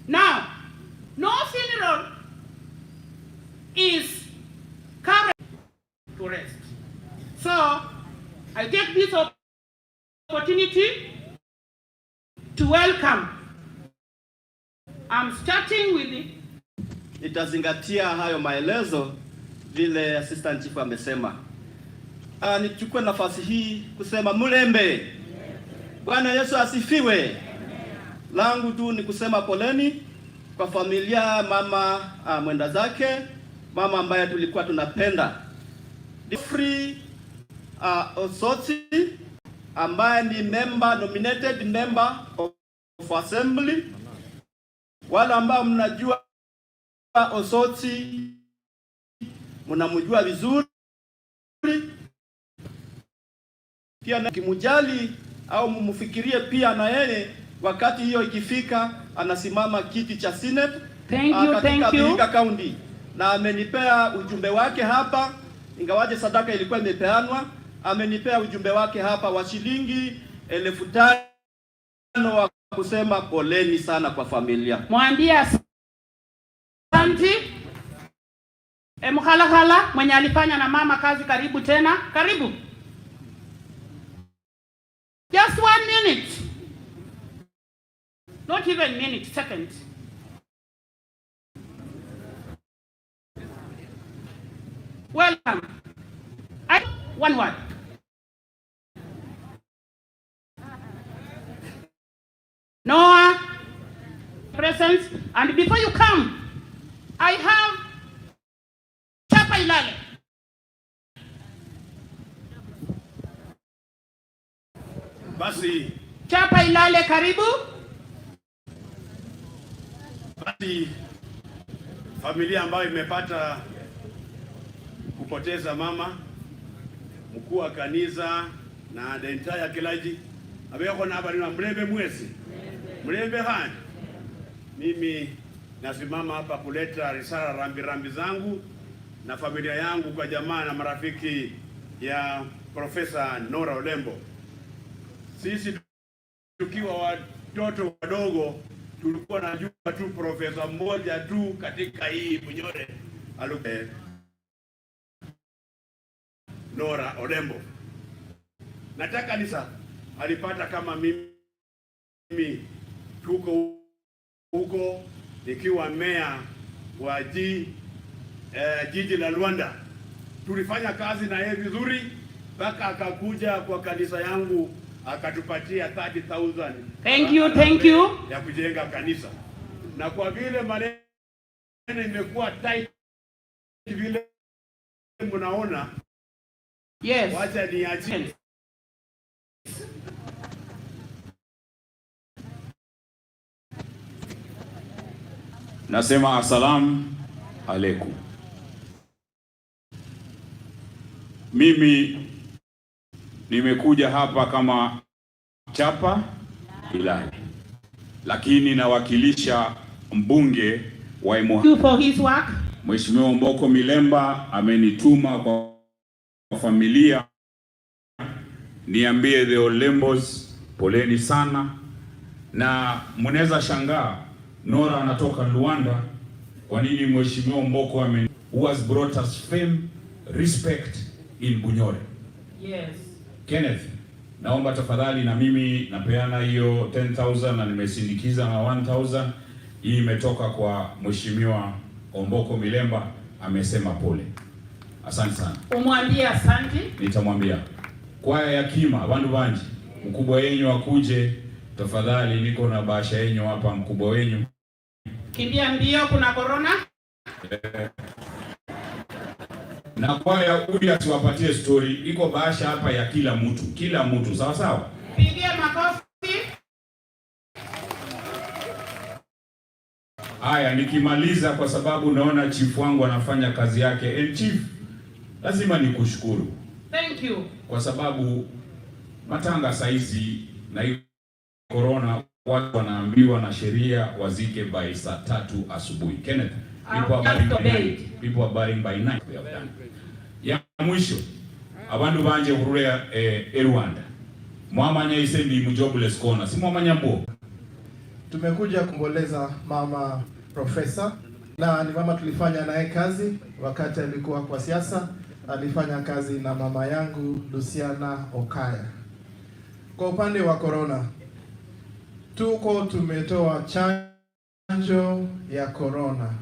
Now, no funeral is current to rest. So, I take this opportunity to welcome. I'm starting with the... Itazingatia hayo maelezo vile assistant chief amesema. Nichukue nafasi hii kusema mulembe. Bwana Yesu asifiwe. Langu tu ni kusema poleni kwa familia mama mwenda zake, mama ambaye tulikuwa tunapenda. Free Osoti ambaye ni nominated member of assembly. Wala ambao mnajua Osoti mnamjua vizuri. Pia kimujali au mumfikirie pia na yeye wakati hiyo ikifika anasimama kiti cha Senate katika Vihiga County, na amenipea ujumbe wake hapa, ingawaje sadaka ilikuwa imepeanwa. Amenipea ujumbe wake hapa wa shilingi 5,000 wa kusema poleni sana kwa familia. Mwambie asante. Mkhalakhala mwenye alifanya na mama kazi, karibu tena, karibu. Just 1 minute. Not even minute, second. Welcome. One word. Noah, presence, and before you come, I have Chapa Ilale. Basi Chapa Ilale, karibu. Basi familia ambayo imepata kupoteza mama, mkuu wa kanisa na the entire clergy abeko na habari na mlembe mwezi mlembe hani, mimi nasimama hapa kuleta risala rambi zangu na familia yangu kwa jamaa na marafiki ya Profesa Norah Olembo. Sisi tukiwa watoto wadogo tulikuwa najua tu profesa mmoja tu katika hii Bunyore alupe Norah Olembo. Nataka nisa alipata kama mimi tuko huko nikiwa meya wa jiji la Luanda. Tulifanya kazi na yeye vizuri mpaka akakuja kwa kanisa yangu akatupatia 30,000. Thank you. Ya kujenga kanisa. Na kwa vile maneno imekuwa tight vile mnaona, yes, wacha niachie. Nasema asalamu alaikum. Mimi nimekuja hapa kama Chapa Ilale, lakini nawakilisha mbunge wa Mheshimiwa Mboko Milemba. Amenituma kwa familia niambie the Olembos poleni sana, na mnaweza shangaa Nora anatoka Luanda. Kwa nini Mheshimiwa Mboko who has brought us fame, respect in Bunyore? Yes. Kenneth, naomba tafadhali, na mimi napeana hiyo 10,000 na nimesindikiza na 1,000. Hii imetoka kwa Mheshimiwa Mboko Milemba, amesema pole. Asante sana. Umwambie asante. Nitamwambia. Kwaya ya Kima, wandu banji, mkubwa wenyu akuje tafadhali, niko na bahasha yenyu hapa, mkubwa wenyu. Kimbia mbio, kuna corona. Na kwaya huyu atuwapatie story, iko bahasha hapa ya kila mtu, sawa sawa? Pigia makofi. Haya, nikimaliza, kwa sababu naona chief wangu anafanya kazi yake. And chief, lazima nikushukuru. Thank you. Kwa sababu matanga saizi na hii corona, watu wanaambiwa na sheria wazike by saa 3 asubuhi. Kenneth, people are burying by 9. Ya mwisho, abandu banje kururea Rwanda. Mwamanya isembi mujobless corner. Si mwamanya mbo. Tumekuja kumboleza mama Profesa, na ni mama tulifanya naye kazi wakati alikuwa kwa siasa. Alifanya kazi na mama yangu Luciana Okaya. Kwa upande wa corona, tumetoa chanjo ya corona.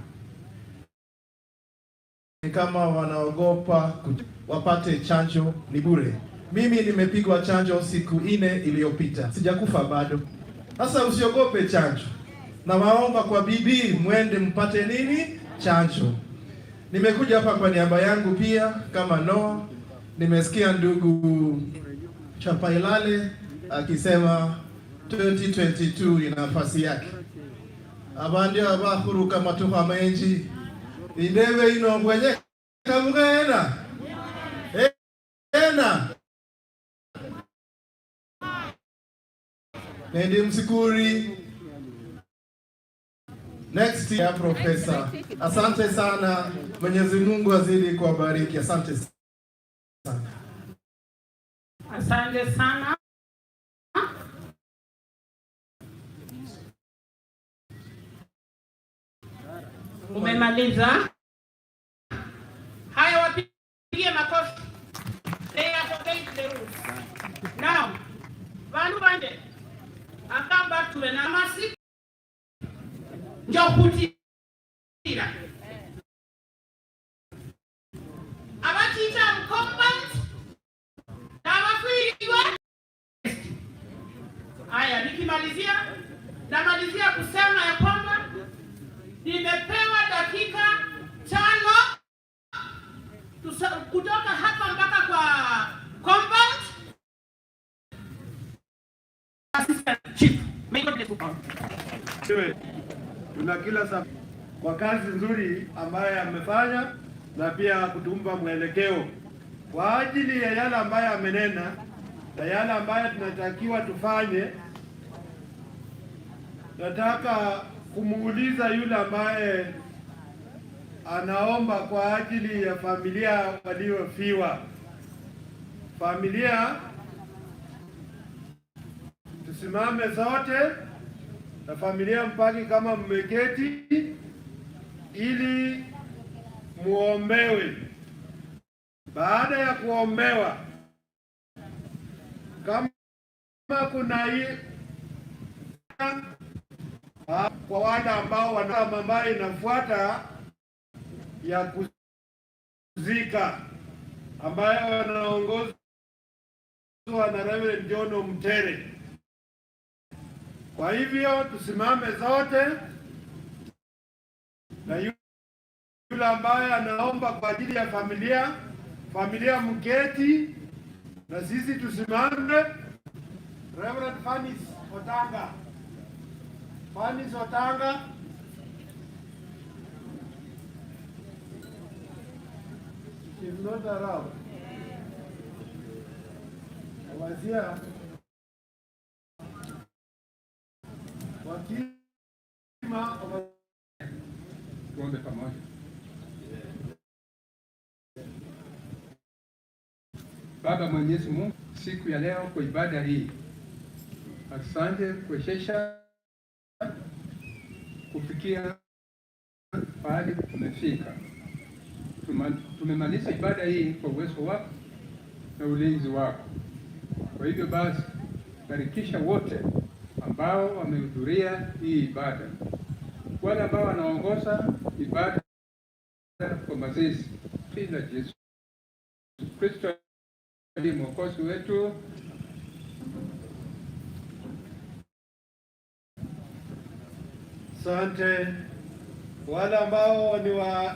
Ni kama wanaogopa wapate chanjo, ni bure. Mimi nimepigwa chanjo siku 4 iliyopita, sijakufa bado. Sasa usiogope chanjo, na waomba kwa bidii mwende mpate nini? Chanjo. Nimekuja hapa kwa niaba yangu pia kama Noah. Nimesikia ndugu Chapa Ilale akisema 2022 ina nafasi yake. Abandia abahuru kama tuha menji indebe ino mwenye kamugena ena Nende msikuri. Next ya Profesa. Asante sana. Mwenyezi Mungu azidi kuwabariki. Asante sana. Asante sana. Umemaliza? Haya, wapigie makofi. They have obeyed the rules. Now, vandu vanje akamba tuwe na masi njokutira abachita compound na wafuiriwa. Haya, nikimalizia namalizia kusema ya kwamba nimepewa dakika 5 kutoka hapa mpaka kwa compound. Chief, may God bless you. Tuna kila sababu kwa kazi nzuri ambayo amefanya na pia kutumpa mwelekeo kwa ajili ya yale ambayo amenena na yale ambayo tunatakiwa tufanye. Nataka kumuuliza yule ambaye anaomba kwa ajili ya familia waliofiwa. Familia, tusimame zote na familia mpaki kama mmeketi ili muombewe. Baada ya kuombewa, kama kuna kwa wale ambao wana ambayo inafuata ya kuzika ambayo wanaongozwa na Reverend John Mtere. Kwa hivyo tusimame zote na yule ambaye anaomba kwa ajili ya familia mketi na sisi tusimame. Reverend Fanis Otanga. She's not around. Wazia wakima tuombe pamoja. Baba Mwenyezi Mungu, siku ya leo kwa ibada hii, asante kuwezesha kufikia pahali tumefika. Tumemaliza ibada hii kwa uwezo wako na ulinzi wako. Kwa hivyo basi, barikisha wote ambao wamehudhuria hii ibada, wale ambao wanaongoza ibada kwa mazishi la Yesu Kristo ndiye Mwokozi wetu. Asante. Wale ambao ni wa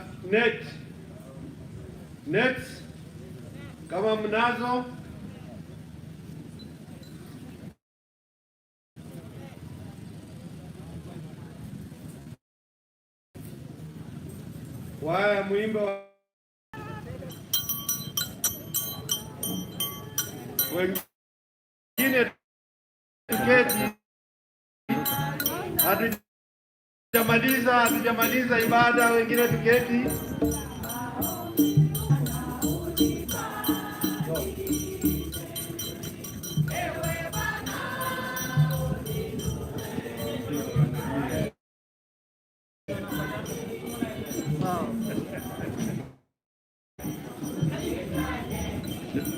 net kama mnazo, waya muimba wengine tuketi. Hatujamaliza ibada, wengine tuketi.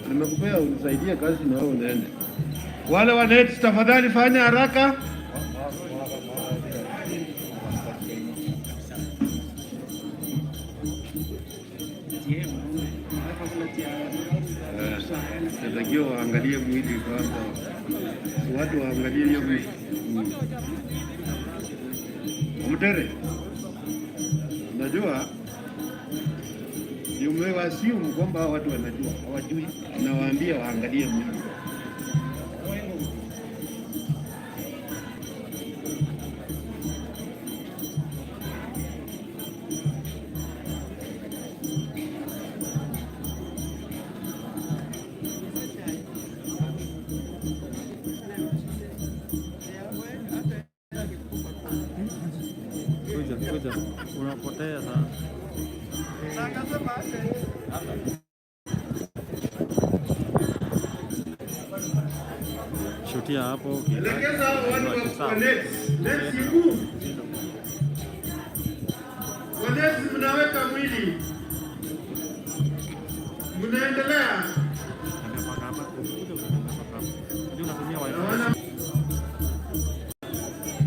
Nimekupea unisaidie kazi na wewe unaenda. Wale wa net tafadhali fanya haraka. Natakiwa waangalie mwili kwanza, watu waangalie hiyo mwili. Mtere, najua umewasimu kwamba watu wanajua, hawajui. Nawaambia waangalie mwili. Unapotea sana. Shutia hapo. Elekeza watu wa next move. Manesi, mnaweka mwili, mnaendelea. Naona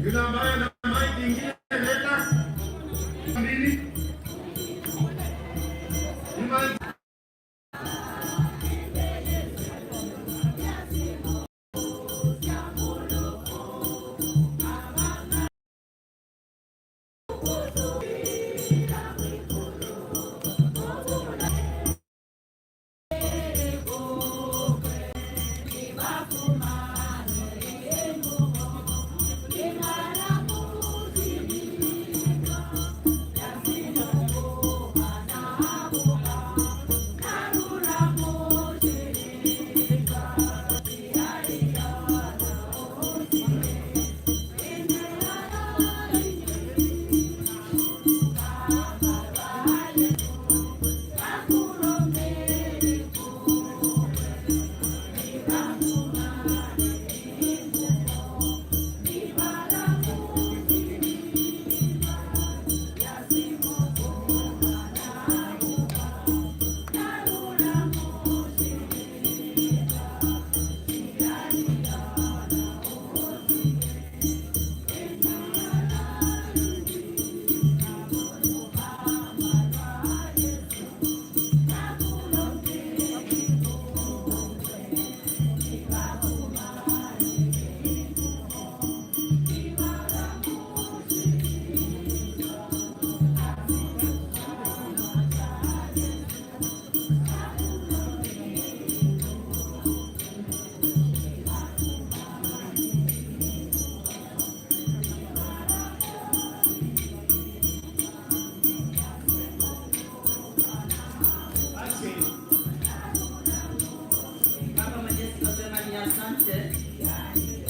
yule ambaye na maiki ingine leta mbili.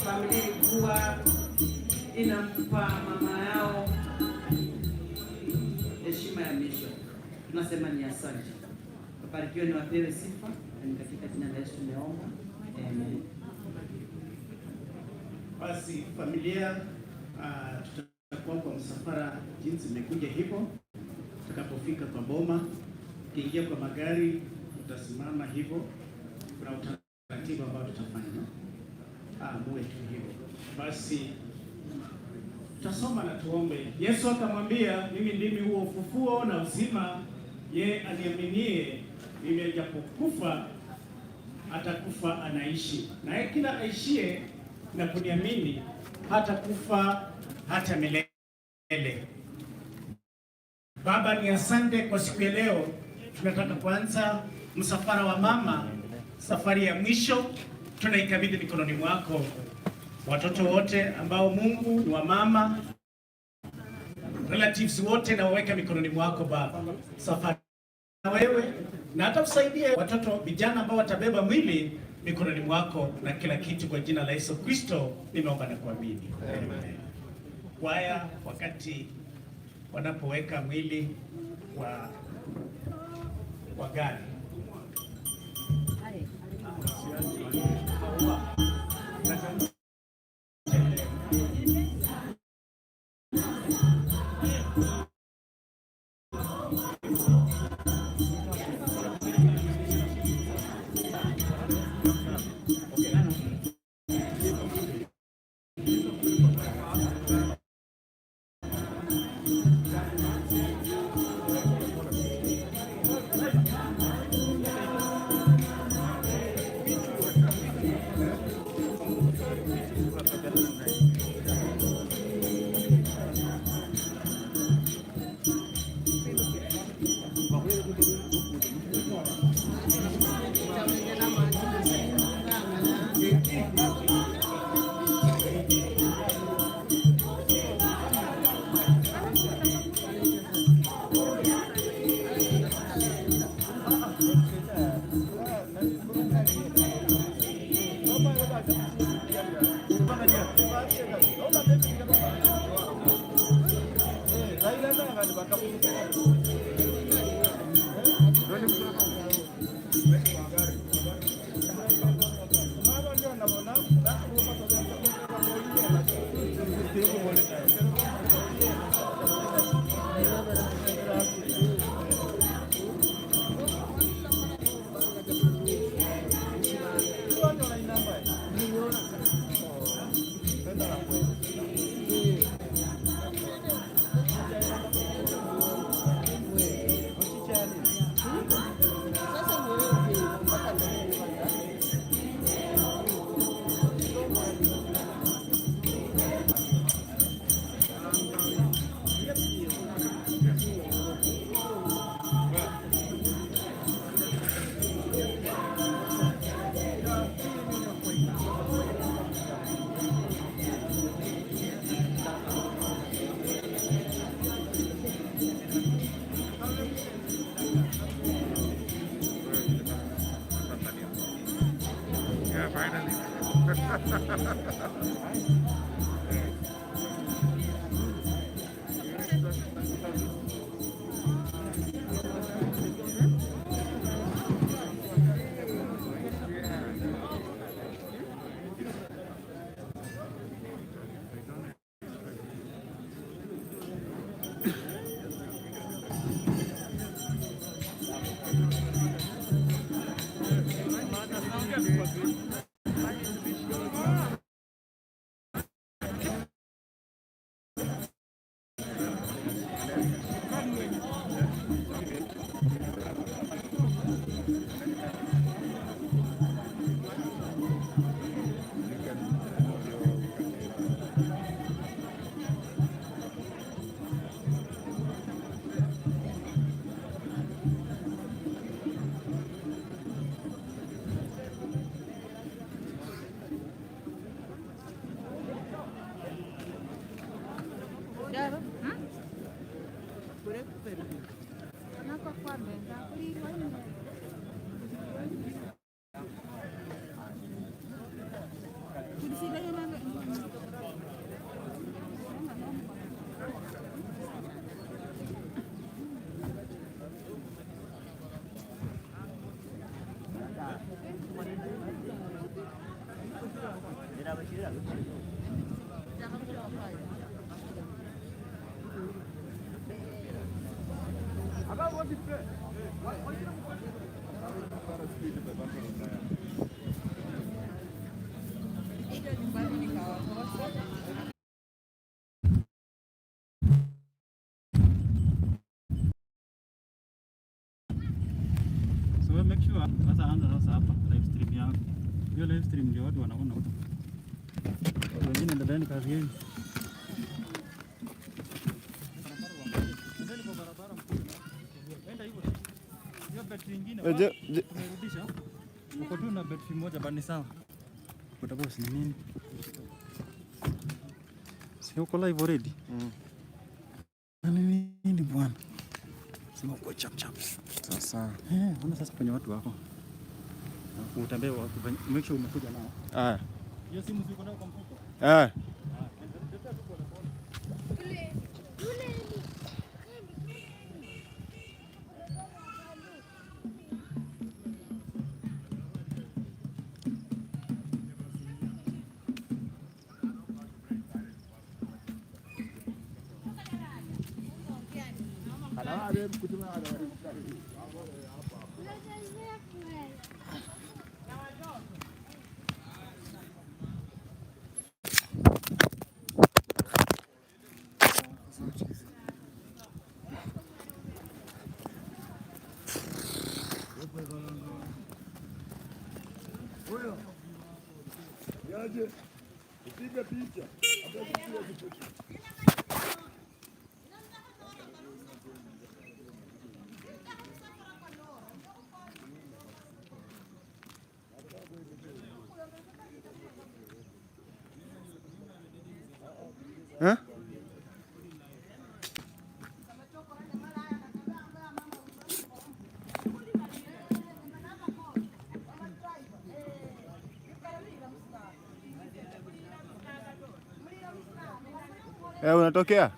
Familia ilikuwa inampa mama yao heshima ya misho. Tunasema ni asante. Wabarikiwe na wapewe sifa. Ni katika jina la Yesu tumeomba. Amen. Basi familia, tutakuwa kwa msafara jinsi imekuja hivyo. Tutakapofika kwa boma, kiingia kwa magari, tutasimama hivyo. Kuna utaratibu ambao tutafanya. Muwe tu hivyo. Basi tutasoma na tuombe. Yesu akamwambia, mimi ndimi huo ufufuo na uzima, ye aniaminie mimi ajapokufa atakufa anaishi, naye kila aishie na kuniamini hata kufa hata milele. Baba, ni asante kwa siku ya leo. Tunataka kuanza msafara wa mama, safari ya mwisho. Tunaikabidhi mikononi mwako watoto wote ambao Mungu ni wa mama, relatives wote na waweka mikononi mwako Baba. Safari na wewe, na hata usaidie watoto vijana ambao watabeba mwili mikononi mwako na kila kitu, kwa jina la Yesu Kristo nimeomba na kuamini. Amen. Kwaya wakati wanapoweka mwili wa gari finally. So make sure sasa anza sasa hapa live stream yangu. Hiyo live stream ndio watu wanaona. Watu wengine endeleeni kazi yenu. Enda hivyo. Hiyo betri nyingine tumerudisha. Uko tu na betri moja bani sawa. Utakuwa si nini? Si uko live already? Nini bwana? Sema uko chap chap. Sasa. Ona sasa kwenye watu wako. Utambie make sure umekuja nao. Hiyo simu ziko nayo kwa mfuko. Upige picha. Unatokea?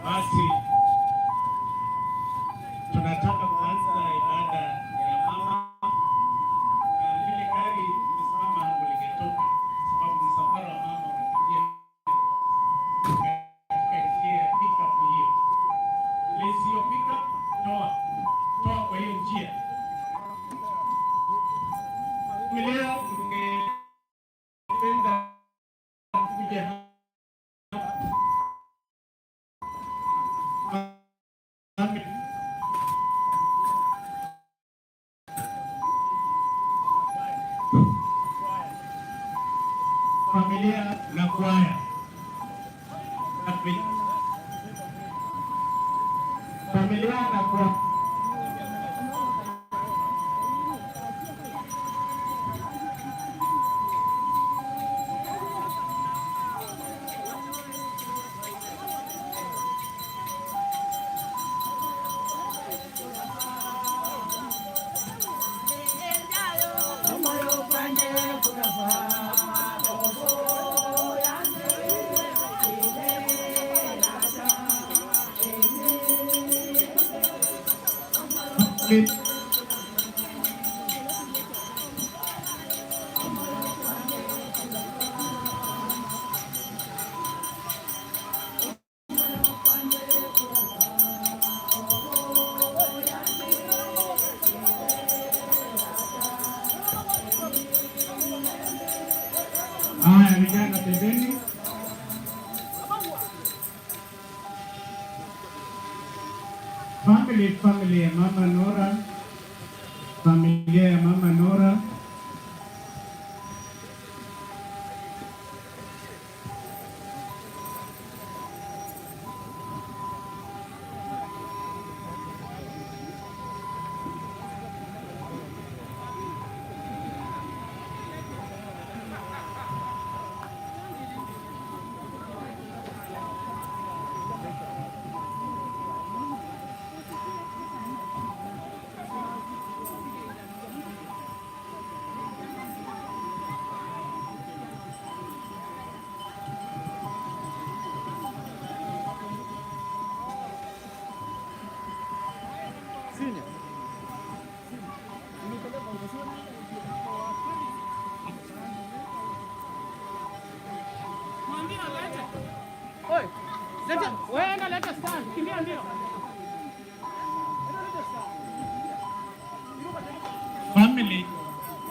Basi tunataka kuanza ibada ya mama, na lile gari limesimama hapo lingetoka, sababu msafara wa mama unapitia katika njia ya pickup hiyo. Ile siyo pickup, toa kwa hiyo njia. Leo tungependa kuja familia na kwaya. Familia na kwaya. Haya, vijana pembeni. Family ya Mama Nora. Familia ya Mama Nora.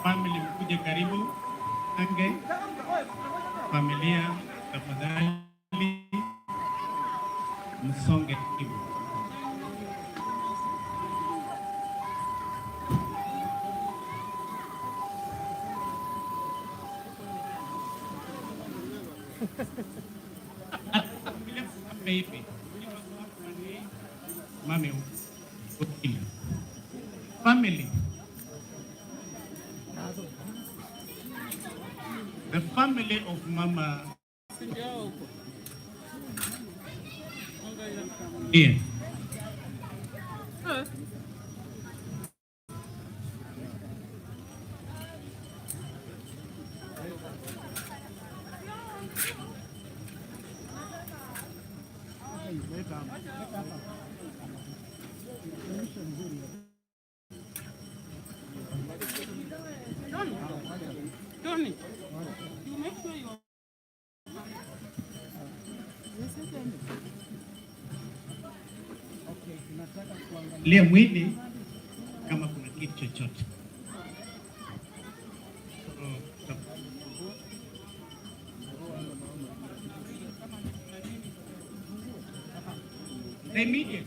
Family mkuje karibu. Ange familia, tafadhali msonge karibu. Baby, mami, family. The family of Mama here. Tony, you make sure you lia mwili kama chochote. The immediate.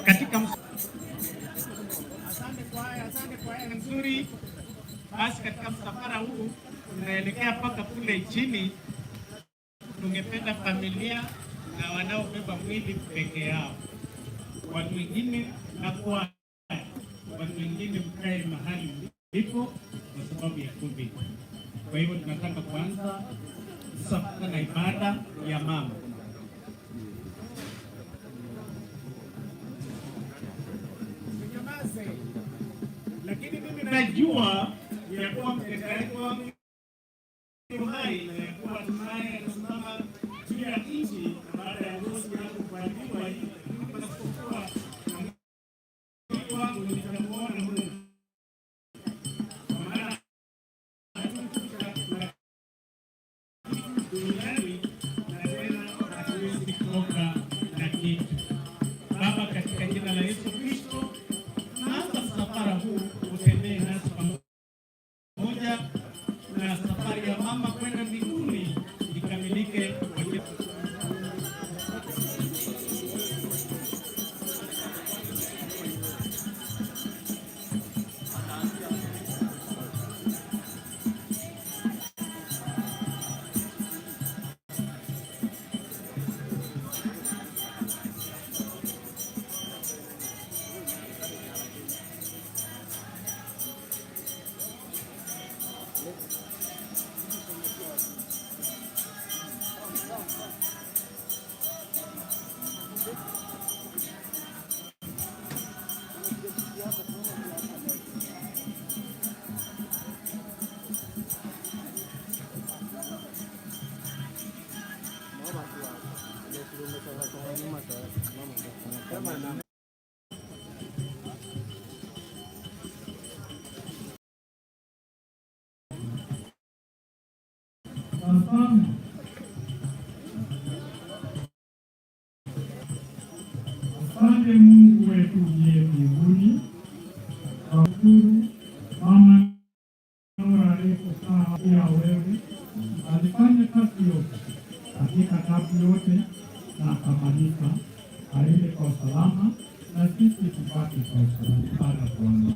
Katika asante kwa haya nzuri. Basi katika msafara huu tunaelekea mpaka kule chini. Tungependa familia na wanaobeba mwili peke yao, watu wengine na kwa watu wengine mkae mahali mlipo kwa sababu ya COVID. Kwa hivyo tunataka kuanza safari na ibada ya mama. Lakini mimi najua ya kuwa mtekaji wangu hai na ya kuwa tunaye anasimama juu ya nchi baada ya ngozi yangu kuandikwa hivi. Pasipokuwa na wangu nitamuona Mungu. Maana duniani na tena hatuwezi kutoka na kitu. Baba, katika jina la Yesu Kristo, naanza msafara huu utembee nasi pamoja na safari ya mama kwenda mbinguni ikamilike kwa Asante Mungu wetu uliye mbinguni, shukuru mama Nora alipokaa pia wewe alifanya kazi yote katika kazi yote na akamaliza aende kwa usalama na sisi tupate kwa usalama Bwana.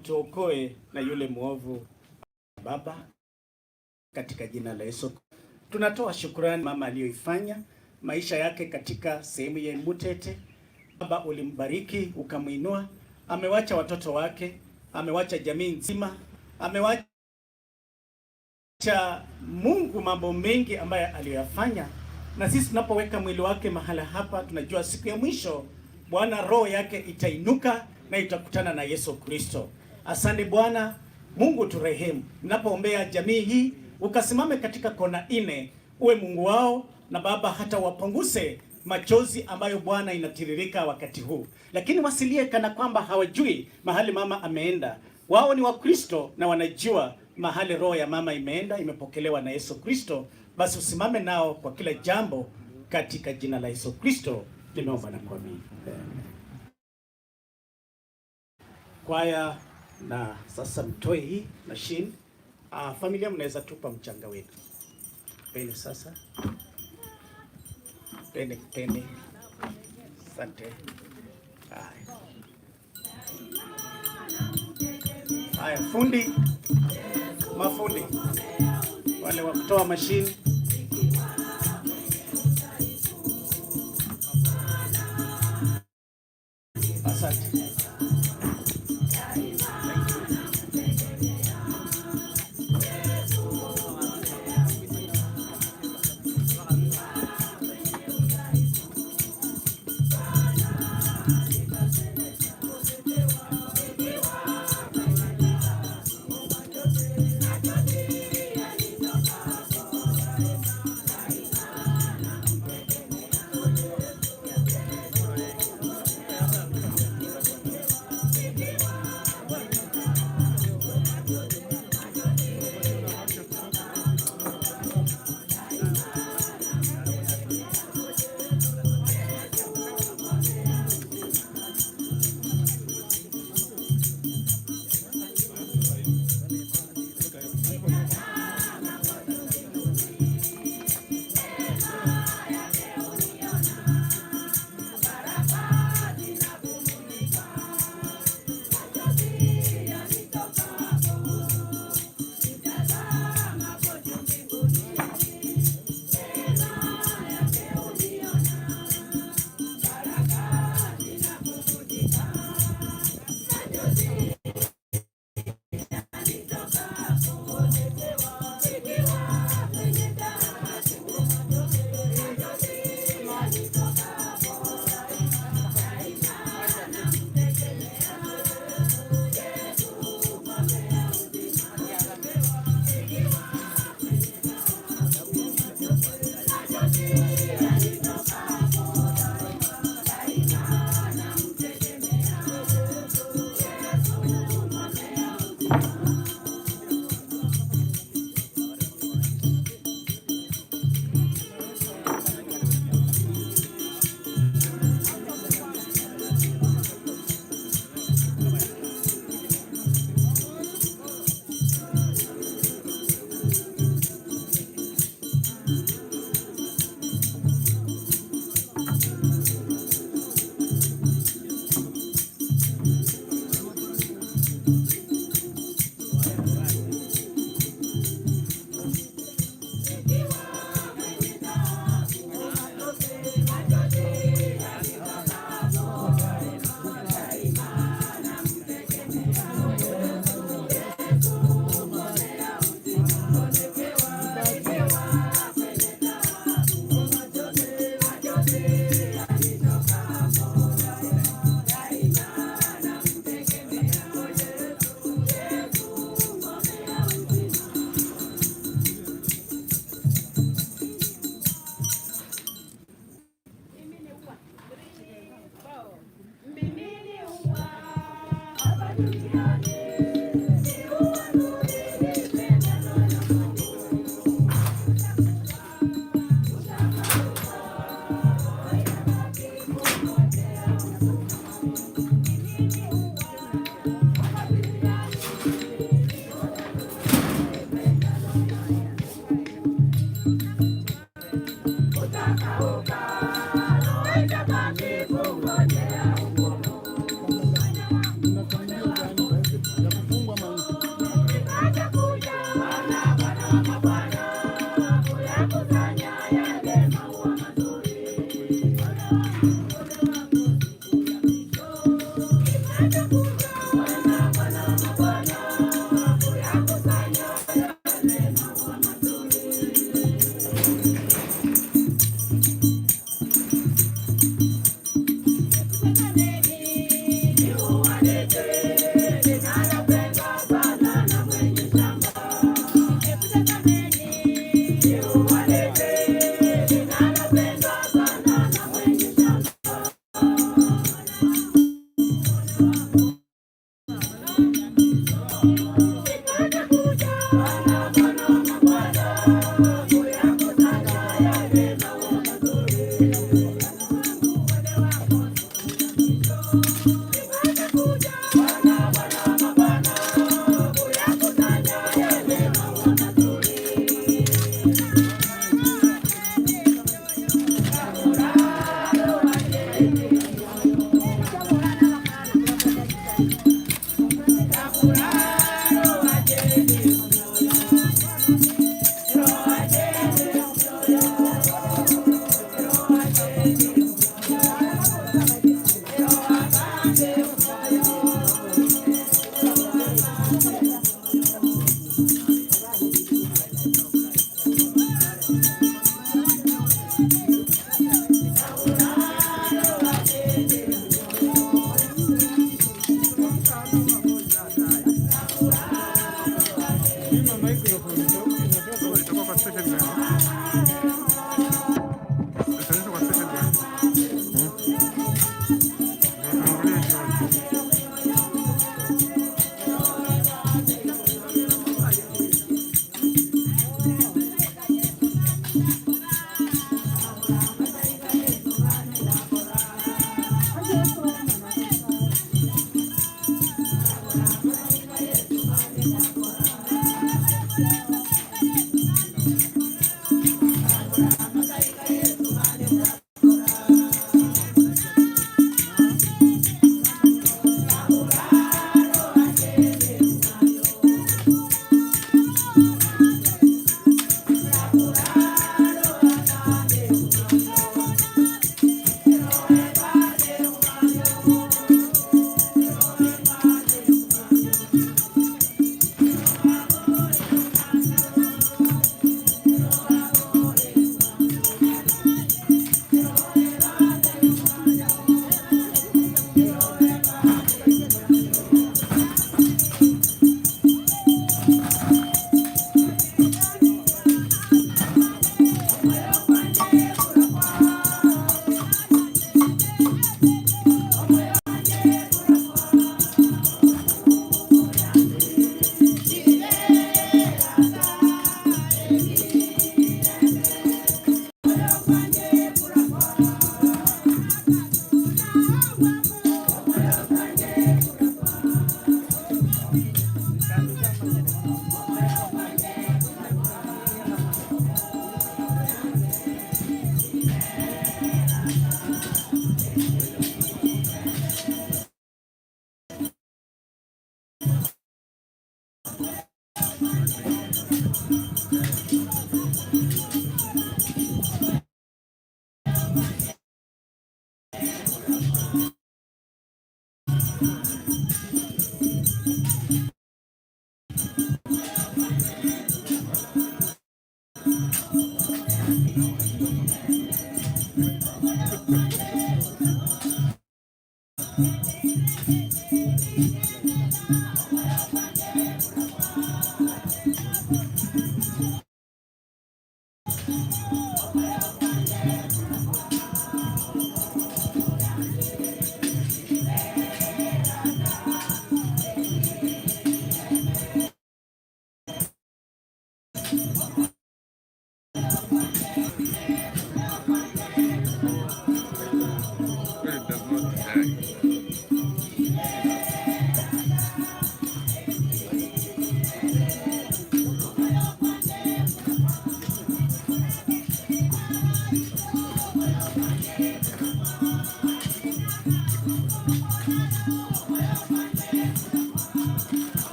utuokoe na yule mwovu Baba, katika jina la Yesu. Tunatoa shukrani mama aliyoifanya maisha yake katika sehemu ya Mutete. Baba, ulimbariki ukamuinua, amewacha watoto wake, amewacha jamii nzima, amewacha Mungu mambo mengi ambayo aliyoyafanya. Na sisi tunapoweka mwili wake mahala hapa, tunajua siku ya mwisho Bwana roho yake itainuka na itakutana na Yesu Kristo. Asante Bwana Mungu, turehemu. Ninapoombea jamii hii, ukasimame katika kona ine, uwe Mungu wao, na Baba hata wapunguse machozi ambayo Bwana inatiririka wakati huu. Lakini wasilie kana kwamba hawajui mahali mama ameenda. Wao ni Wakristo na wanajua mahali roho ya mama imeenda, imepokelewa na Yesu Kristo. Basi usimame nao kwa kila jambo katika jina la Yesu Kristo nimeomba na kuamini. Kwaya, na sasa mtoe hii machine. Familia, mnaweza tupa mchanga wetu. Pene sasa. Pene. Asante. Haya, mafundi wale wa kutoa machine. Asante.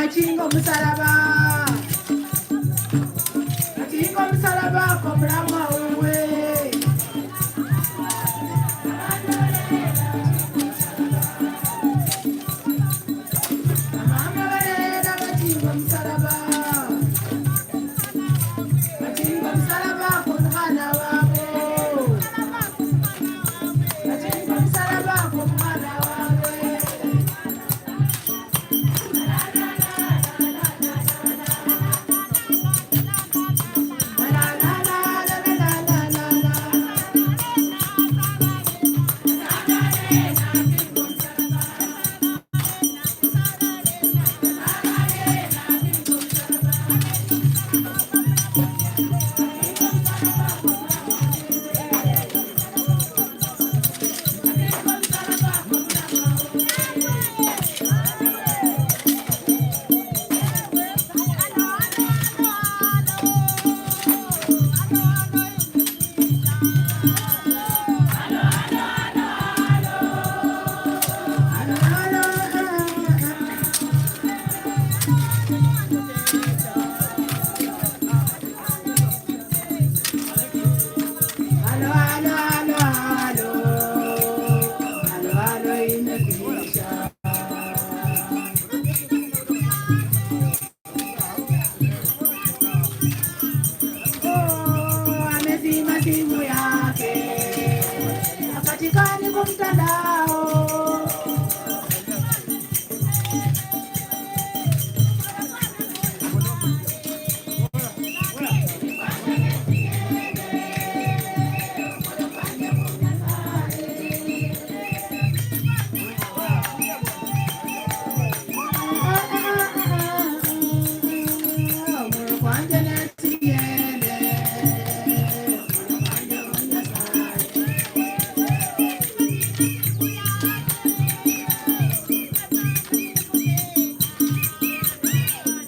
Machingo Musaraba. Machingo Musaraba, Komrama Uwe. Mama Vareda, Machingo Musaraba. Machingo Musaraba, Komrana Wabo. Machingo Musaraba, Komrana Wabo.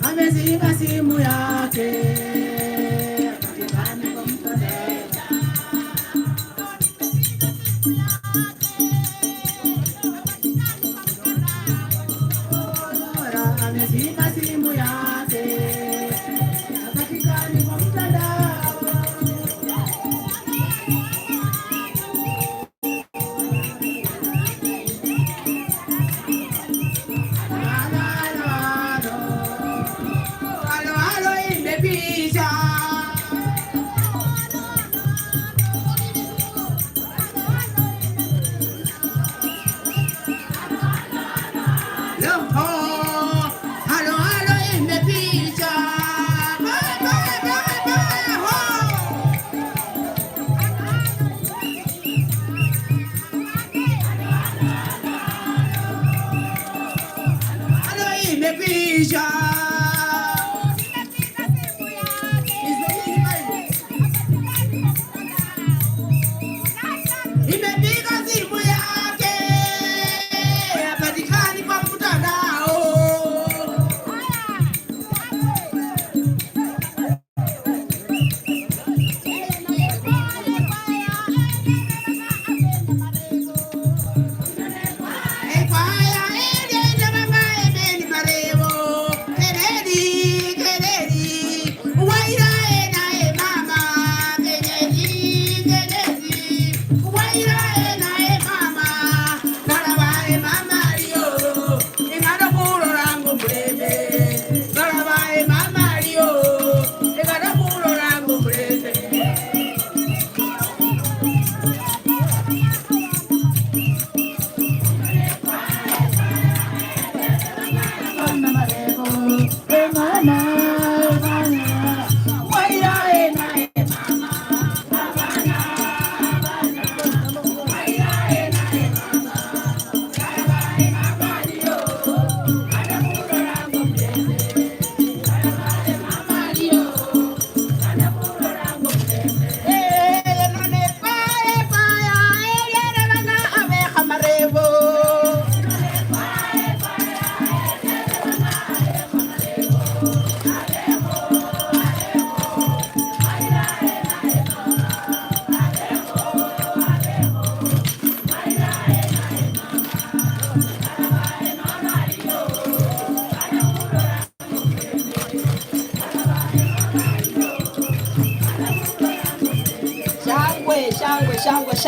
Amezima simu yake. Nora amezima simu yake. Hapatikani kwa mtandao. Imepiga simu yake, hapatikani kwa mtandao.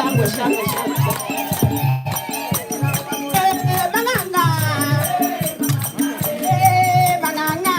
shangwe, shangwe, shangwe. Manganga. Manganga.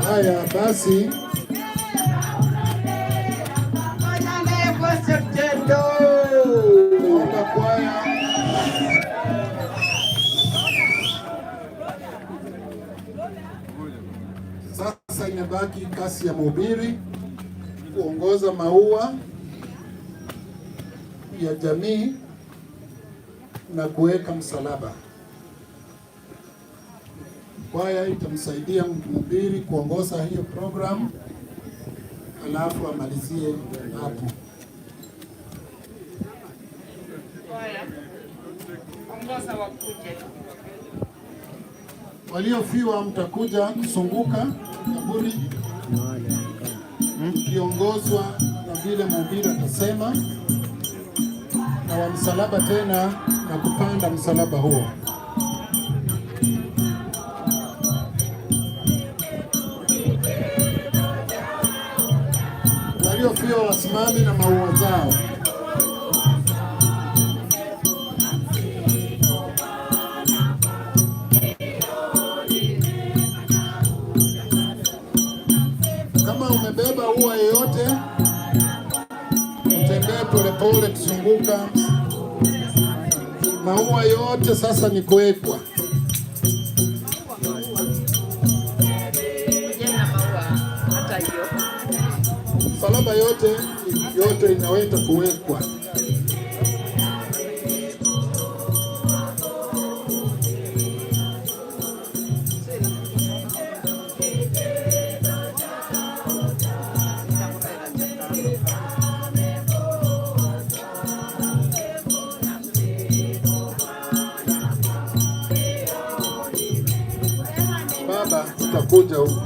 Haya basi, naomba kwaya sasa, imebaki kasi ya mhubiri kuongoza maua ya jamii na kuweka msalaba. Kwaya itamsaidia mhubiri kuongoza hiyo program, alafu amalizie hapo. Kwaya, ongoza wakuje. Waliofiwa mtakuja kusunguka kaburi kiongozwa na vile mhubiri atasema, na wa msalaba tena na kupanda msalaba huo. Waliofiwa wasimame na maua zao. Kama umebeba ua yoyote, utembee polepole kuzunguka. Maua yote sasa ni kuwekwa. Msalaba yote inaweza kuwekwa. Baba, tutakuja huko.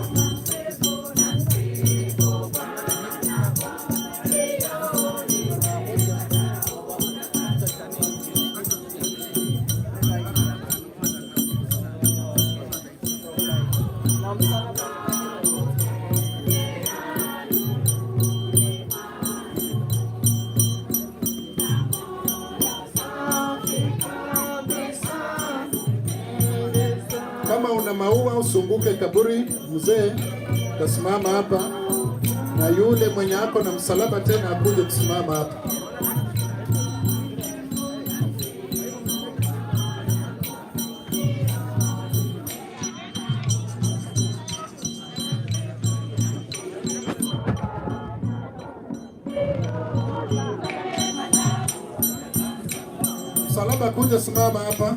Kama una maua usunguke kaburi, mzee utasimama hapa, na yule mwenye ako na msalaba tena akuje kusimama hapa. Msalaba kuja simama hapa.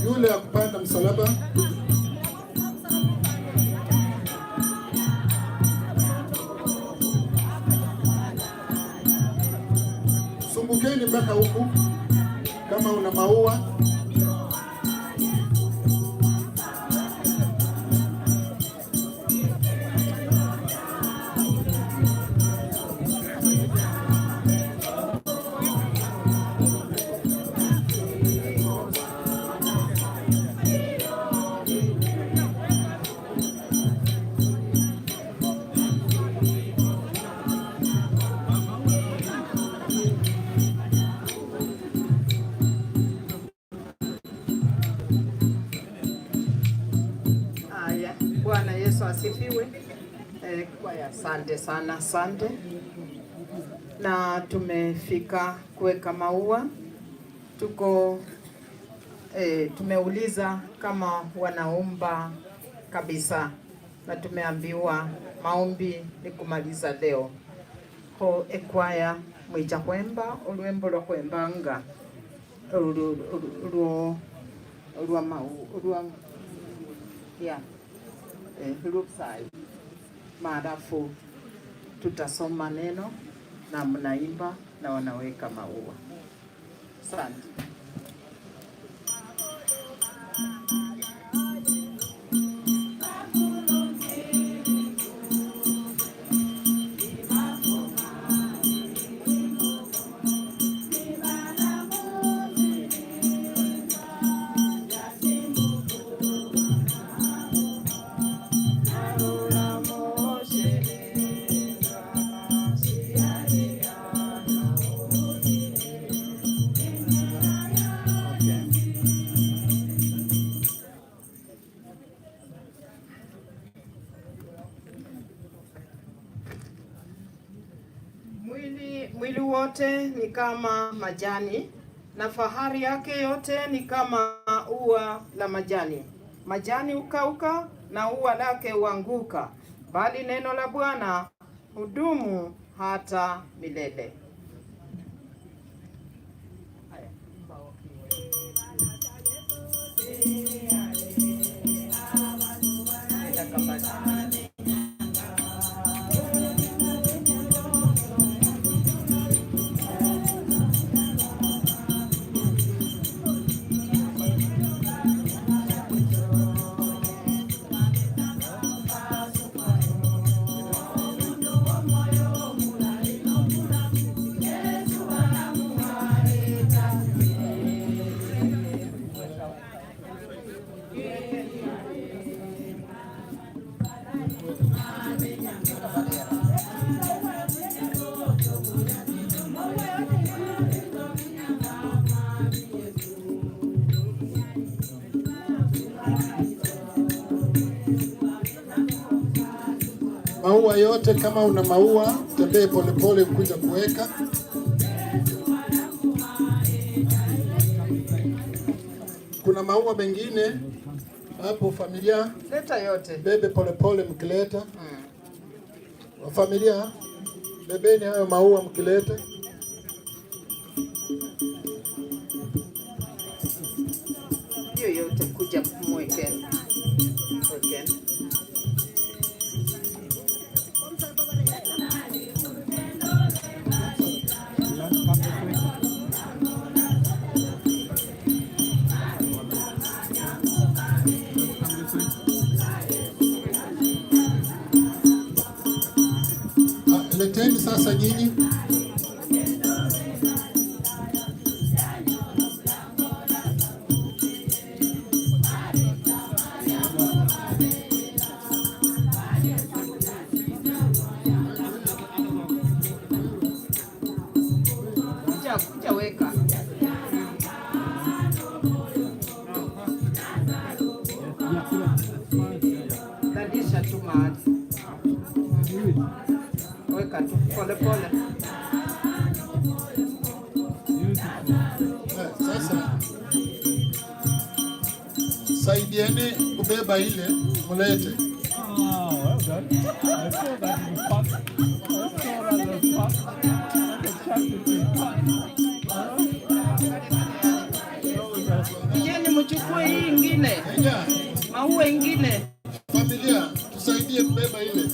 Yule akupanda msalaba. Sumbukeni mpaka huku kama una maua. Asante sana, asante. Na tumefika kuweka maua. Tumeuliza kama wanaomba kabisa, na tumeambiwa maombi ni kumaliza leo. Ho ekwaya mwija kwemba olwembo lwa kwembanga Lupsai. Maadafu tutasoma neno na mnaimba na wanaweka maua. Asante. Mwili wote ni kama majani na fahari yake yote ni kama ua la majani. Majani hukauka na ua lake huanguka, bali neno la Bwana hudumu hata milele. Maua yote, kama una maua tembee polepole kuja kuweka. Kuna maua mengine hapo, familia leta yote, bebe polepole mkileta. Wa familia bebeni hayo maua mkileta. Hiyo yote kuja kumweke. Okay. Leteni sasa nyinyi. Kuja weka. Dadisha tu mahali. Weka tu pole pole. Sasa saidieni kubeba ile mulete. Kijeni mchukue hii ingine. Maua ingine. Familia tusaidie kubeba ile.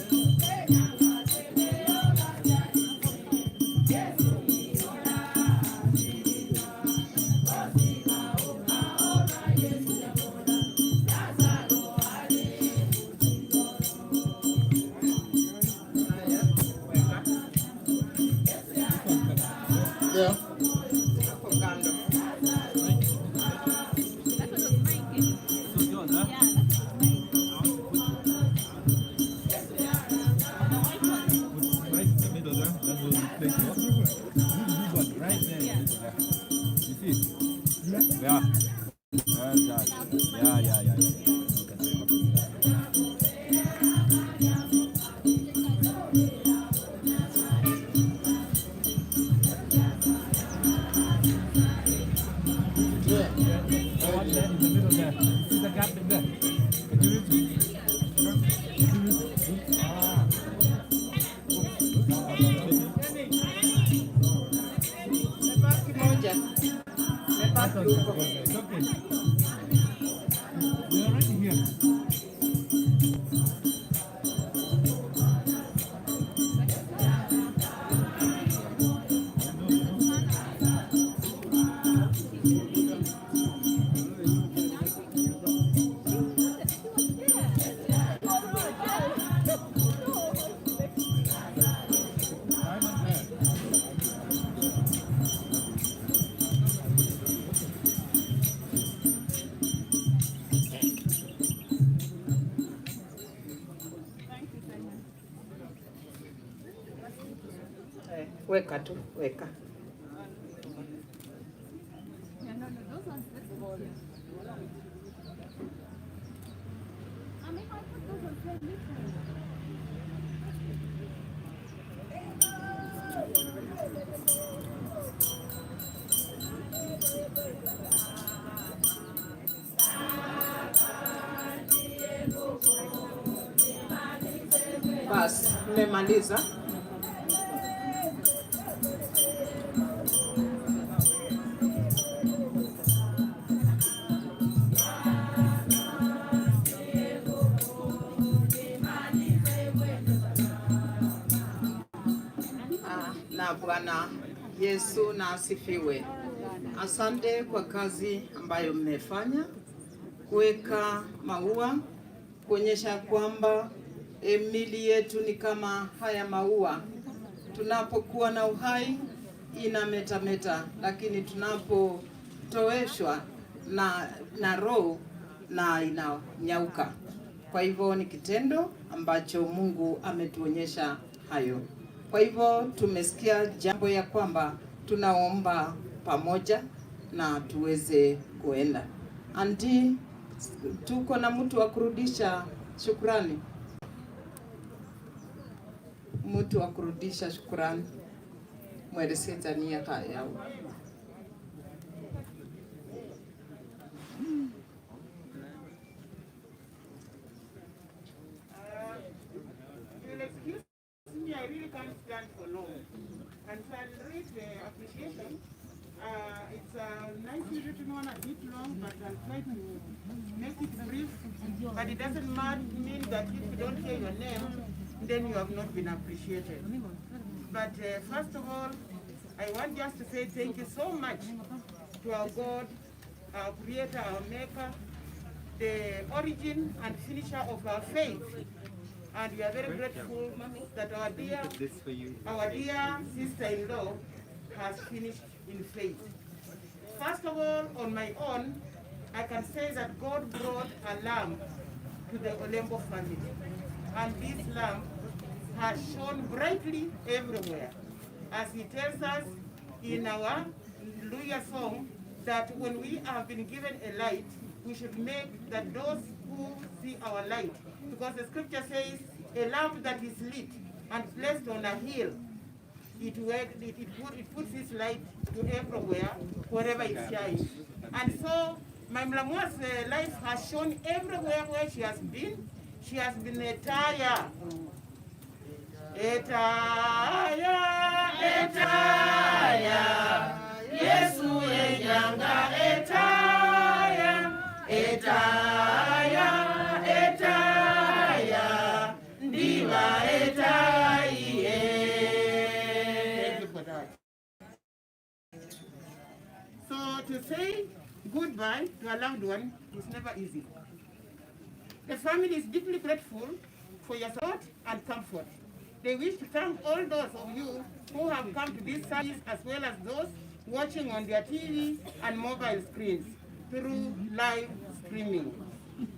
Weka tu, weka. Basi, mmemaliza. Na Bwana Yesu na asifiwe. Asante kwa kazi ambayo mmefanya, kuweka maua, kuonyesha kwamba mili yetu ni kama haya maua. Tunapokuwa na uhai inametameta, lakini tunapotoweshwa na roho na inanyauka. Kwa hivyo ni kitendo ambacho Mungu ametuonyesha hayo. Kwa hivyo tumesikia jambo ya kwamba tunaomba pamoja na tuweze kuenda. Anti, tuko na mtu wa kurudisha shukrani. Mtu wa kurudisha shukrani. Mwelekeza nia yao. I really can't stand for long. And so I'll read the appreciation. It's nicely written one, a bit long, but I'll try to make it brief. But it doesn't mean that if you don't hear your name, then you have not been appreciated. But first of all, I want just to say thank you so much to our God, our Creator, our Maker, the origin and finisher of our faith. And we are very grateful that our dear sister-in-law has finished in faith. First of all, on my own, I can say that God brought a lamp to the Olembo family. And this lamp has shone brightly everywhere. As he tells us in our Hallelujah song, that when we have been given a light, we should make that those who see our light, because the scripture says a lamp that is lit and placed on a hill, it puts its light to everywhere, wherever it shines. And so my Mlamua's life has shone everywhere where she has been. She has been a tire. Yesu enyanga etaya ndiva etaye. Thank you for that. So to say goodbye to a loved one is never easy. The family is deeply grateful for your support and comfort. They wish to thank all those of you who have come to this service, as well as those watching on their TV and mobile screens through live streaming.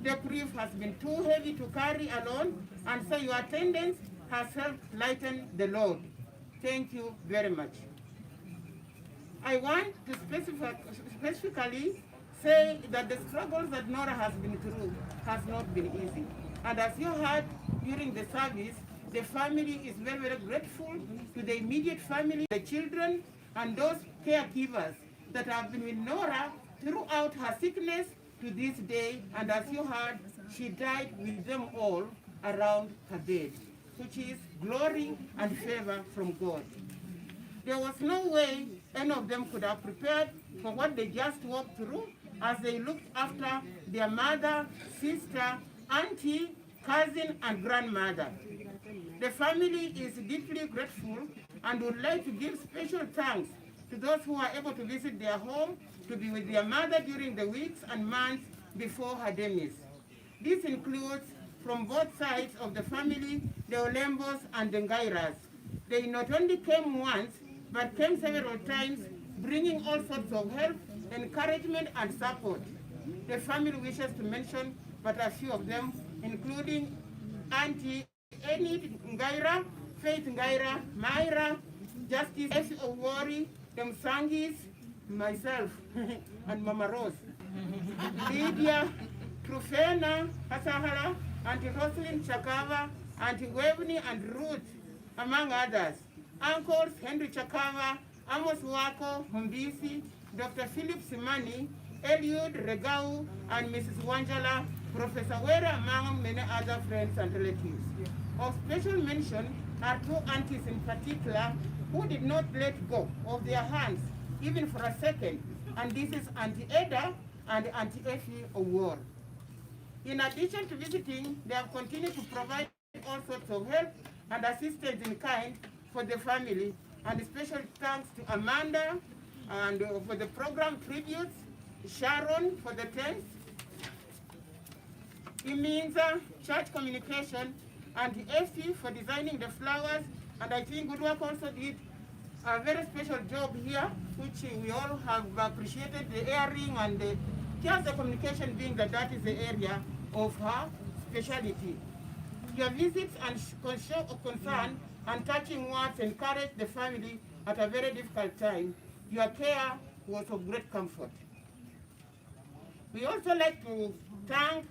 The grief has been too heavy to carry alone, and so your attendance has helped lighten the load. Thank you very much. I want to specifically say that the struggles that Nora has been through has not been easy. And as you heard during the service, the family is very, very grateful to the immediate family, the children, and those caregivers that have been with Nora throughout her sickness to this day. And as you heard, she died with them all around her bed, which is glory and favor from God. There was no way any of them could have prepared for what they just walked through as they looked after their mother, sister, auntie, cousin, and grandmother. The family is deeply grateful and would like to give special thanks to those who are able to visit their home to be with their mother during the weeks and months before her demise. This includes, from both sides of the family, the Olembos and the Ngairas. They not only came once, but came several times, bringing all sorts of help, encouragement, and support. The family wishes to mention but a few of them, including Auntie Enid Ngaira, Faith Ngaira, Myra, Justice F. Owori, the Msangis, myself, and Mama Rose. Lydia, Trufena, Hasahara, Auntie Roslyn Chakava, Auntie Webney and Ruth, among others. Uncles Henry Chakava, Amos Wako, Humbisi, Dr. Philip Simani, Eliud Regau, and Mrs. Wanjala, Professor Wera, among many other friends and relatives. Of special mention are two aunties in particular who did not let go of their hands even for a second, and this is Auntie Eda and Auntie Effie Owor. In addition to visiting, they have continued to provide all sorts of help and assistance in kind for the family, and special thanks to Amanda and for the program tributes, Sharon for the tents, Iminza, church communication, and Effie for designing the flowers, and I think Good Work also did a very special job here, which we all have appreciated, the airing and just the communication being that is the area of her specialty. Your visits and show of concern and touching words encouraged the family at a very difficult time. Your care was of great comfort. We also like to thank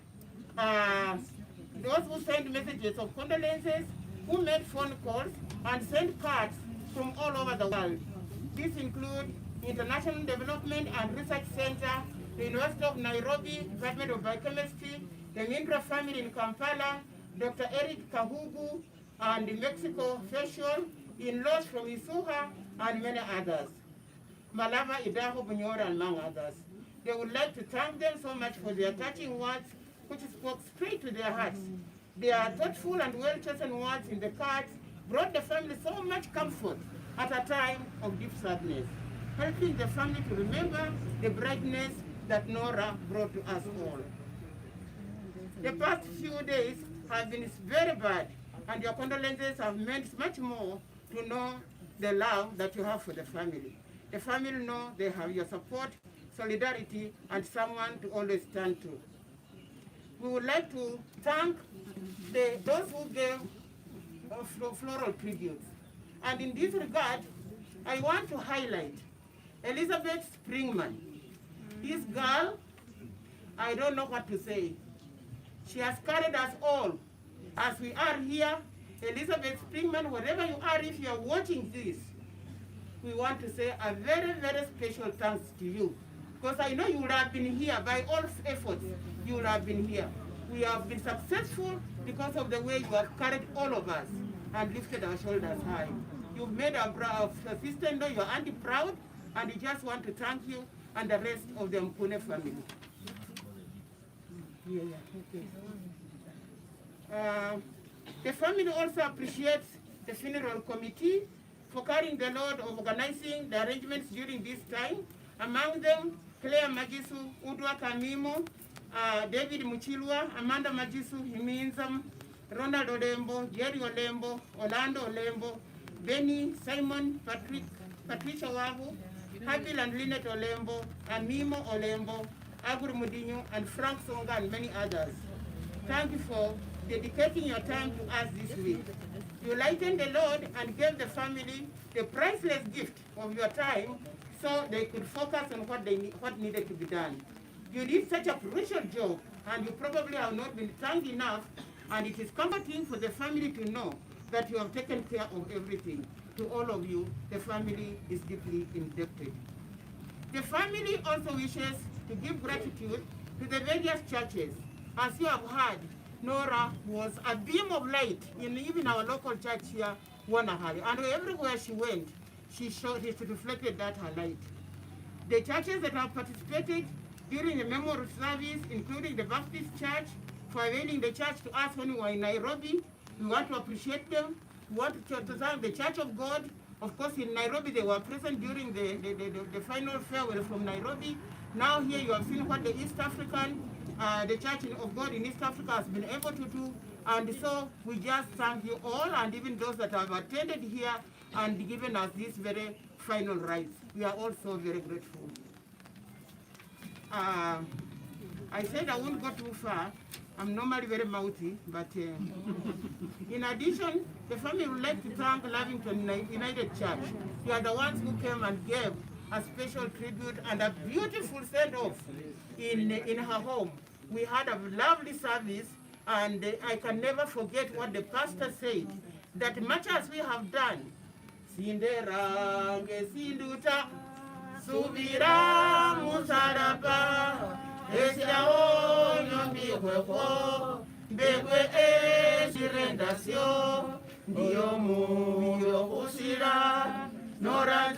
those who sent messages of condolences, who made phone calls and sent cards from all over the world. These include International Development and Research Center, the University of Nairobi, Department of Biochemistry, the Mindra family in Kampala, Dr. Eric Kahugu, and the Mexico Facial, in-laws from Isuha, and many others. Malava Idaho Bunyora, and among others. They would like to thank them so much for their touching words, which spoke straight to their hearts. Their thoughtful and well-chosen words in the cards brought the family so much comfort at a time of deep sadness, helping the family to remember the brightness that Nora brought to us all. The past few days have been very bad, and your condolences have meant much more to know the love that you have for the family. The family know they have your support, solidarity, and someone to always turn to. We would like to thank those who gave floral tributes. And in this regard, I want to highlight Elizabeth Springman. This girl, I don't know what to say. She has carried us all. As we are here, Elizabeth Springman, wherever you are, if you are watching this, we want to say a very, very special thanks to you. Because I know you would have been here by all efforts. You would have been here. We have been successful because of the way you have carried all of us and lifted our shoulders high. You've made our sister-in-law, your auntie, proud, and we just want to thank you and the rest of the Mpune family. The family also appreciates the funeral committee for carrying the load of organizing the arrangements during this time. Among them, Claire Majisu, Udwa Kamimo, David Muchilwa, Amanda Majisu, Himinzam, Ronald Olembo, Jerry Olembo, Orlando Olembo, Benny, Simon, Patricia Wabu, Habil and Lynette Olembo, Amimo Olembo, Agur Mudinho, and Frank Songa, and many others. Thank you for dedicating your time to us this week. You lightened the load and gave the family the priceless gift of your time so they could focus on what needed to be done. You did such a crucial job, and you probably have not been thanked enough, and it is comforting for the family to know that you have taken care of everything. To all of you, the family is deeply indebted. The family also wishes to give gratitude to the various churches. As you have heard, Nora was a beam of light in even our local church here, Wanakhale, and everywhere she went, she reflected that her light. The churches that have participated during the memorial service, including the Baptist Church, for availing the church to us when we were in Nairobi, we want to appreciate them. We want to thank the Church of God. Of course, in Nairobi, they were present during the final farewell from Nairobi. Now here you have seen what the East African, the Church of God in East Africa has been able to do. And so we just thank you all, and even those that have attended here and given us this very final rites. We are also very grateful. I said I won't go too far. I'm normally very mouthy, but in addition, the family would like to thank Lavington United Church. They are the ones who came and gave a special tribute and a beautiful send-off in her home. We had a lovely service, and I can never forget what the pastor said, that much as we have done, Sinderange Sinduta, Subira Musarapa, Esiao Nyombikweko, Begwe Esirendasio, Diomu Yokusira, Nora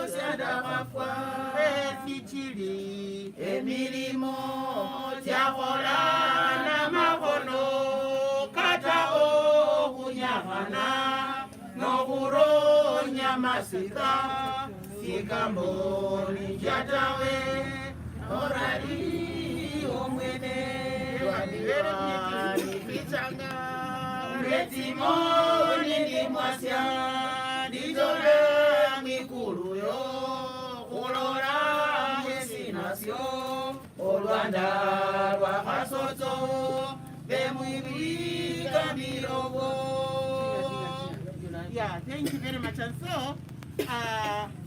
Siadamafwa, Esichili, Emilimo, Tiakola, Namakono, Katao, Kunyahana, Noguro, Nyamasika, Sikamboni, Jatawe, Orari, Omwene, Wadiwani, Pitanga, Retimoni, Dimwasia, Dijole, Mikuluyo, Olora, Esinasio, Olwanda, Wakasoto, Bemuiri, Kamirogo. Yeah, thank you very much. And so,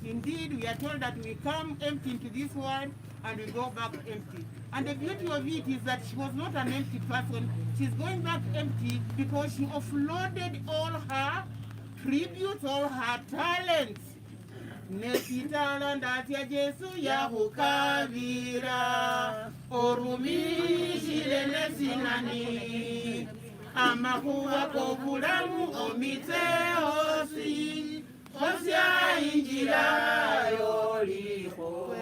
indeed, we are told that we come empty into this world and we go back empty. And the beauty of it is that she was not an empty person. She's going back empty because she offloaded all her tributes, all her talents. Nesitala ndatia Jesu ya hukavira orumishile nesinani amakuwa kobulamu omite osi Hosea injira yoliko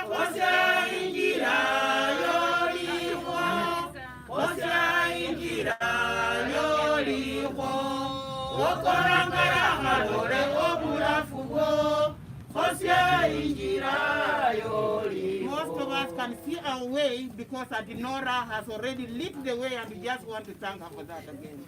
Hosea injira yoliko Hosea injira yoliko Okorangara malore obulafugo Hosea injira yoliko. Most of us can see our way because Nora has already lit the way, and we just want to thank her for that again.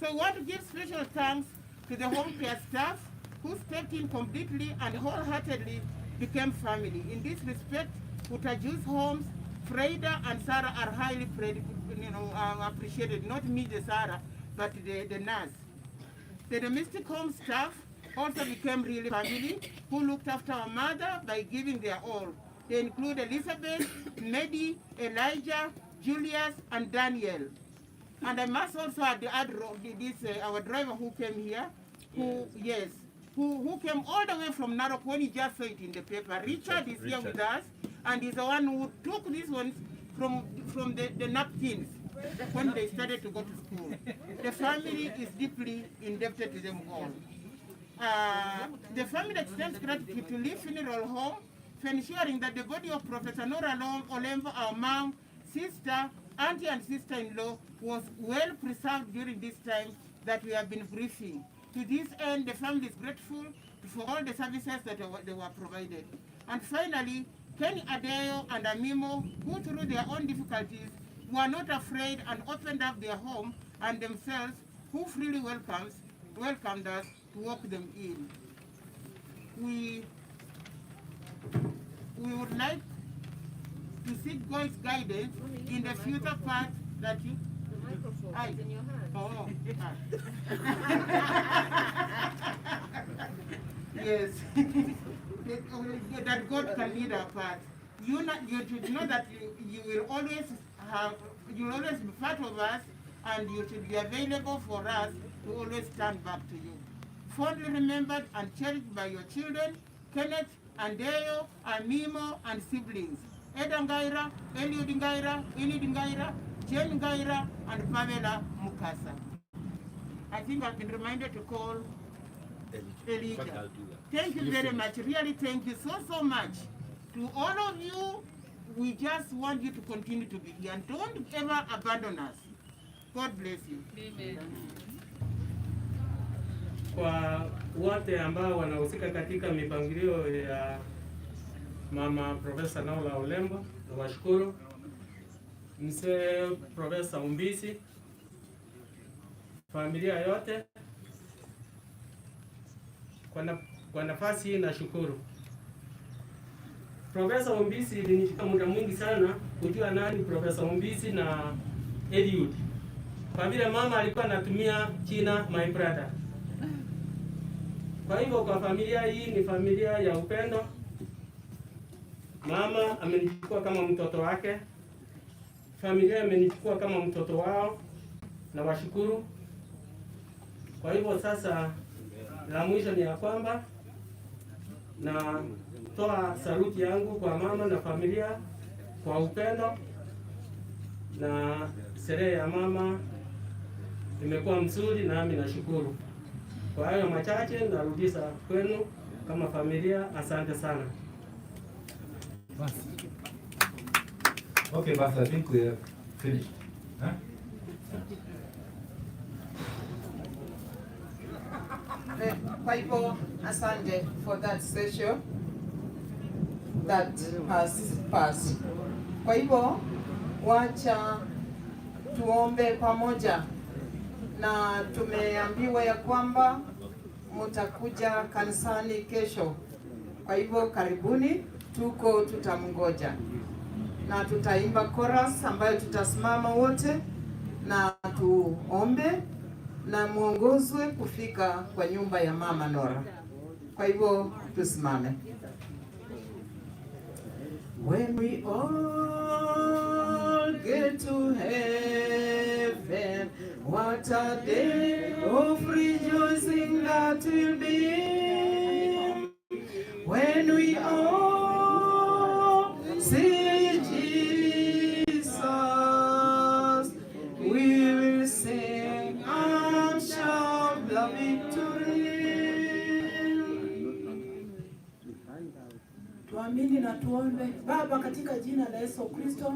So we want to give special thanks to the home care staff who stepped in completely and wholeheartedly became family. In this respect, Utaju's homes, Freda and Sarah are highly appreciated. Not me, the Sarah, but the nurse. The domestic home staff also became really family who looked after our mother by giving their all. They include Elizabeth, Medi, Elijah, Julius, and Daniel. And I must also add our driver who came here, who came all the way from Narok when he just saw it in the paper. Richard is here with us, and he's the one who took these ones from the napkins when they started to go to school. The family is deeply indebted to them all. The family extends gratitude to Lee Funeral Home for ensuring that the body of Professor Norah Olembo, our mom, sister, auntie and sister-in-law, was well preserved during this time that we have been briefing. To this end, the family is grateful for all the services that they were provided. And finally, Kenny Adeyo and Amimo, who through their own difficulties were not afraid and opened up their home and themselves, who freely welcomed us to walk them in. We would like to seek God's guidance in the future part that you... The microphone is in your hand. Oh. Yes. That God can lead our path. You should know that you will always be part of us, and you should be available for us to always stand back to you. Fondly remembered and cherished by your children, Kenneth, Andeo, Amimo, and siblings, Eda Ngaira, Eliud Ngaira, Enid Ngaira, Jane Ngaira, and Pamela Mukasa. I think I've been reminded to call Elijah. Thank you very much. Really, thank you so much. To all of you, we just want you to continue to be here and don't ever abandon us. God bless you. Amen. Kwa wote ambao wanahusika katika mipangilio ya Mama Profesa Norah Olembo, nawashukuru. Mzee Profesa Umbisi, familia yote, kwa nafasi hii nashukuru. Profesa Umbisi ilinichukua muda mwingi sana kujua nani Profesa Umbisi na Eliud. Kwa vile mama alikuwa anatumia jina my brother. Kwa hivyo kwa familia hii ni familia ya upendo. Mama amenichukua kama mtoto wake. Familia amenichukua kama mtoto wao, na washukuru. Kwa hivyo sasa la mwisho ni ya kwamba na toa saluti yangu kwa mama na familia kwa upendo, na sherehe ya mama imekuwa mzuri, nami nashukuru. Kwa hayo machache narudisha kwenu kama familia. Asante sana. Okay, Bas, I think we have finished. Huh? Kwa hivyo, asante for that session that has passed. Kwa hivyo, wacha tuombe pamoja, na tumeambiwa ya kwamba mutakuja kanisani kesho. Kwa hivyo karibuni, tutamngoja na tutaimba chorus ambayo tutasimama wote na tuombe na muongozwe kufika kwa nyumba ya Mama Nora. Kwa hivyo tusimame. When we all get to heaven, what a day of rejoicing that will be. When we all see Jesus, we will sing and shout the victory. Tuamini na tuombe. Baba, katika jina la Yesu Kristo,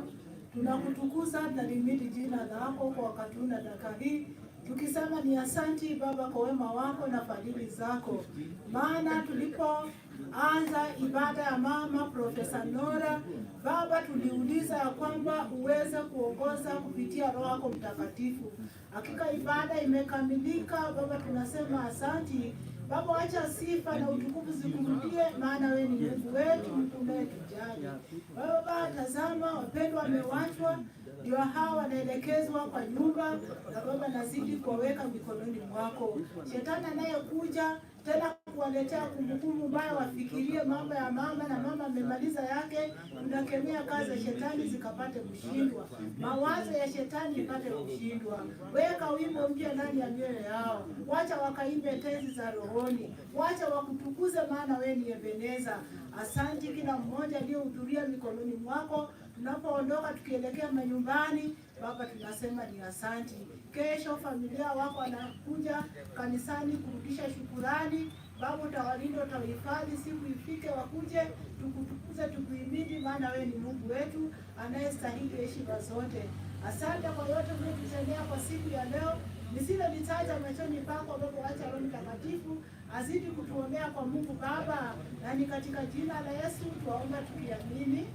tunakutukuza na limiti jina lako kwa wakati huu na dakika hii, tukisema ni asanti Baba kwa wema wako na fadhili zako. Maana tulipoanza ibada ya Mama Profesa Nora, Baba, tuliuliza ya kwamba uweze kuongoza kupitia Roho yako Mtakatifu. Hakika ibada imekamilika Baba, tunasema asanti. Baba, acha sifa na utukufu zikurudie, maana wewe ni Mungu wetu, unayetujali. Baba, tazama wapendwa wamewachwa, ndio hawa wanaelekezwa kwa nyumba, na Baba nazidi kuwaweka mikononi mwako. Shetani anayekuja tena kuwaletea kumbukumbu mbaya, wafikirie mambo ya mama na mama amemaliza yake, tunakemea kazi ya shetani zikapate kushindwa, mawazo ya shetani ipate kushindwa. Weka wimbo mpya ndani ya mioyo yao, wacha wakaimbe tenzi za rohoni, wacha wakutukuze, maana wewe ni Ebeneza. Asante kila mmoja aliyehudhuria mikononi mwako. Tunapoondoka tukielekea manyumbani, Baba, tunasema ni asanti. Kesho familia wako wanakuja kanisani kurudisha shukurani. Baba, utawalinda, utawahifadhi, siku ifike wakuje tukutukuze, tukuhimidi, maana wewe ni Mungu wetu anayestahili heshima zote. Asante kwa yote mliyotutendea kwa siku ya leo. Nisile nitaja machoni pako Baba, acha Roho Mtakatifu azidi kutuombea kwa Mungu Baba, na ni katika jina la Yesu tuomba tukiamini.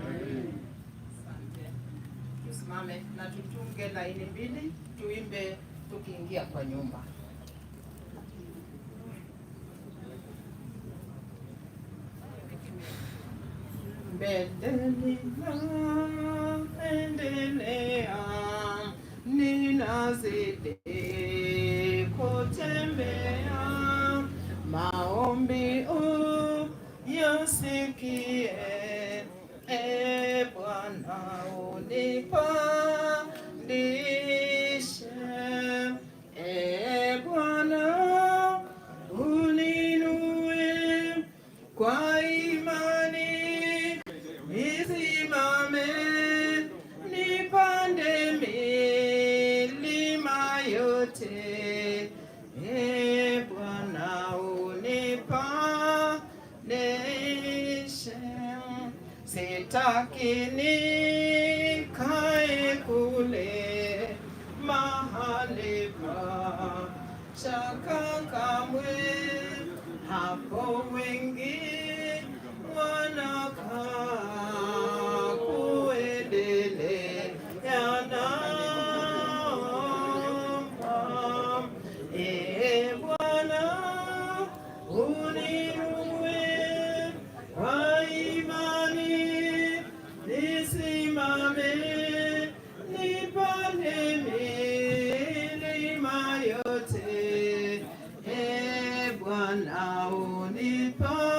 Amen. Tusimame na tutunge laini mbili, tuimbe tukiingia kwa nyumba. Mbele endelea, ninazidi kutembea, maombi yasikie, Bwana unipandishe, Bwana uninue, kwa imani nisimame, nipande milima yote, Bwana sitaki nikae kule mahali pa shaka kamwe, hapo wengi wanakaa kuendelea naomba, Bwana uniinue kwa imani, nisimame nipande milima yote, Bwana unipa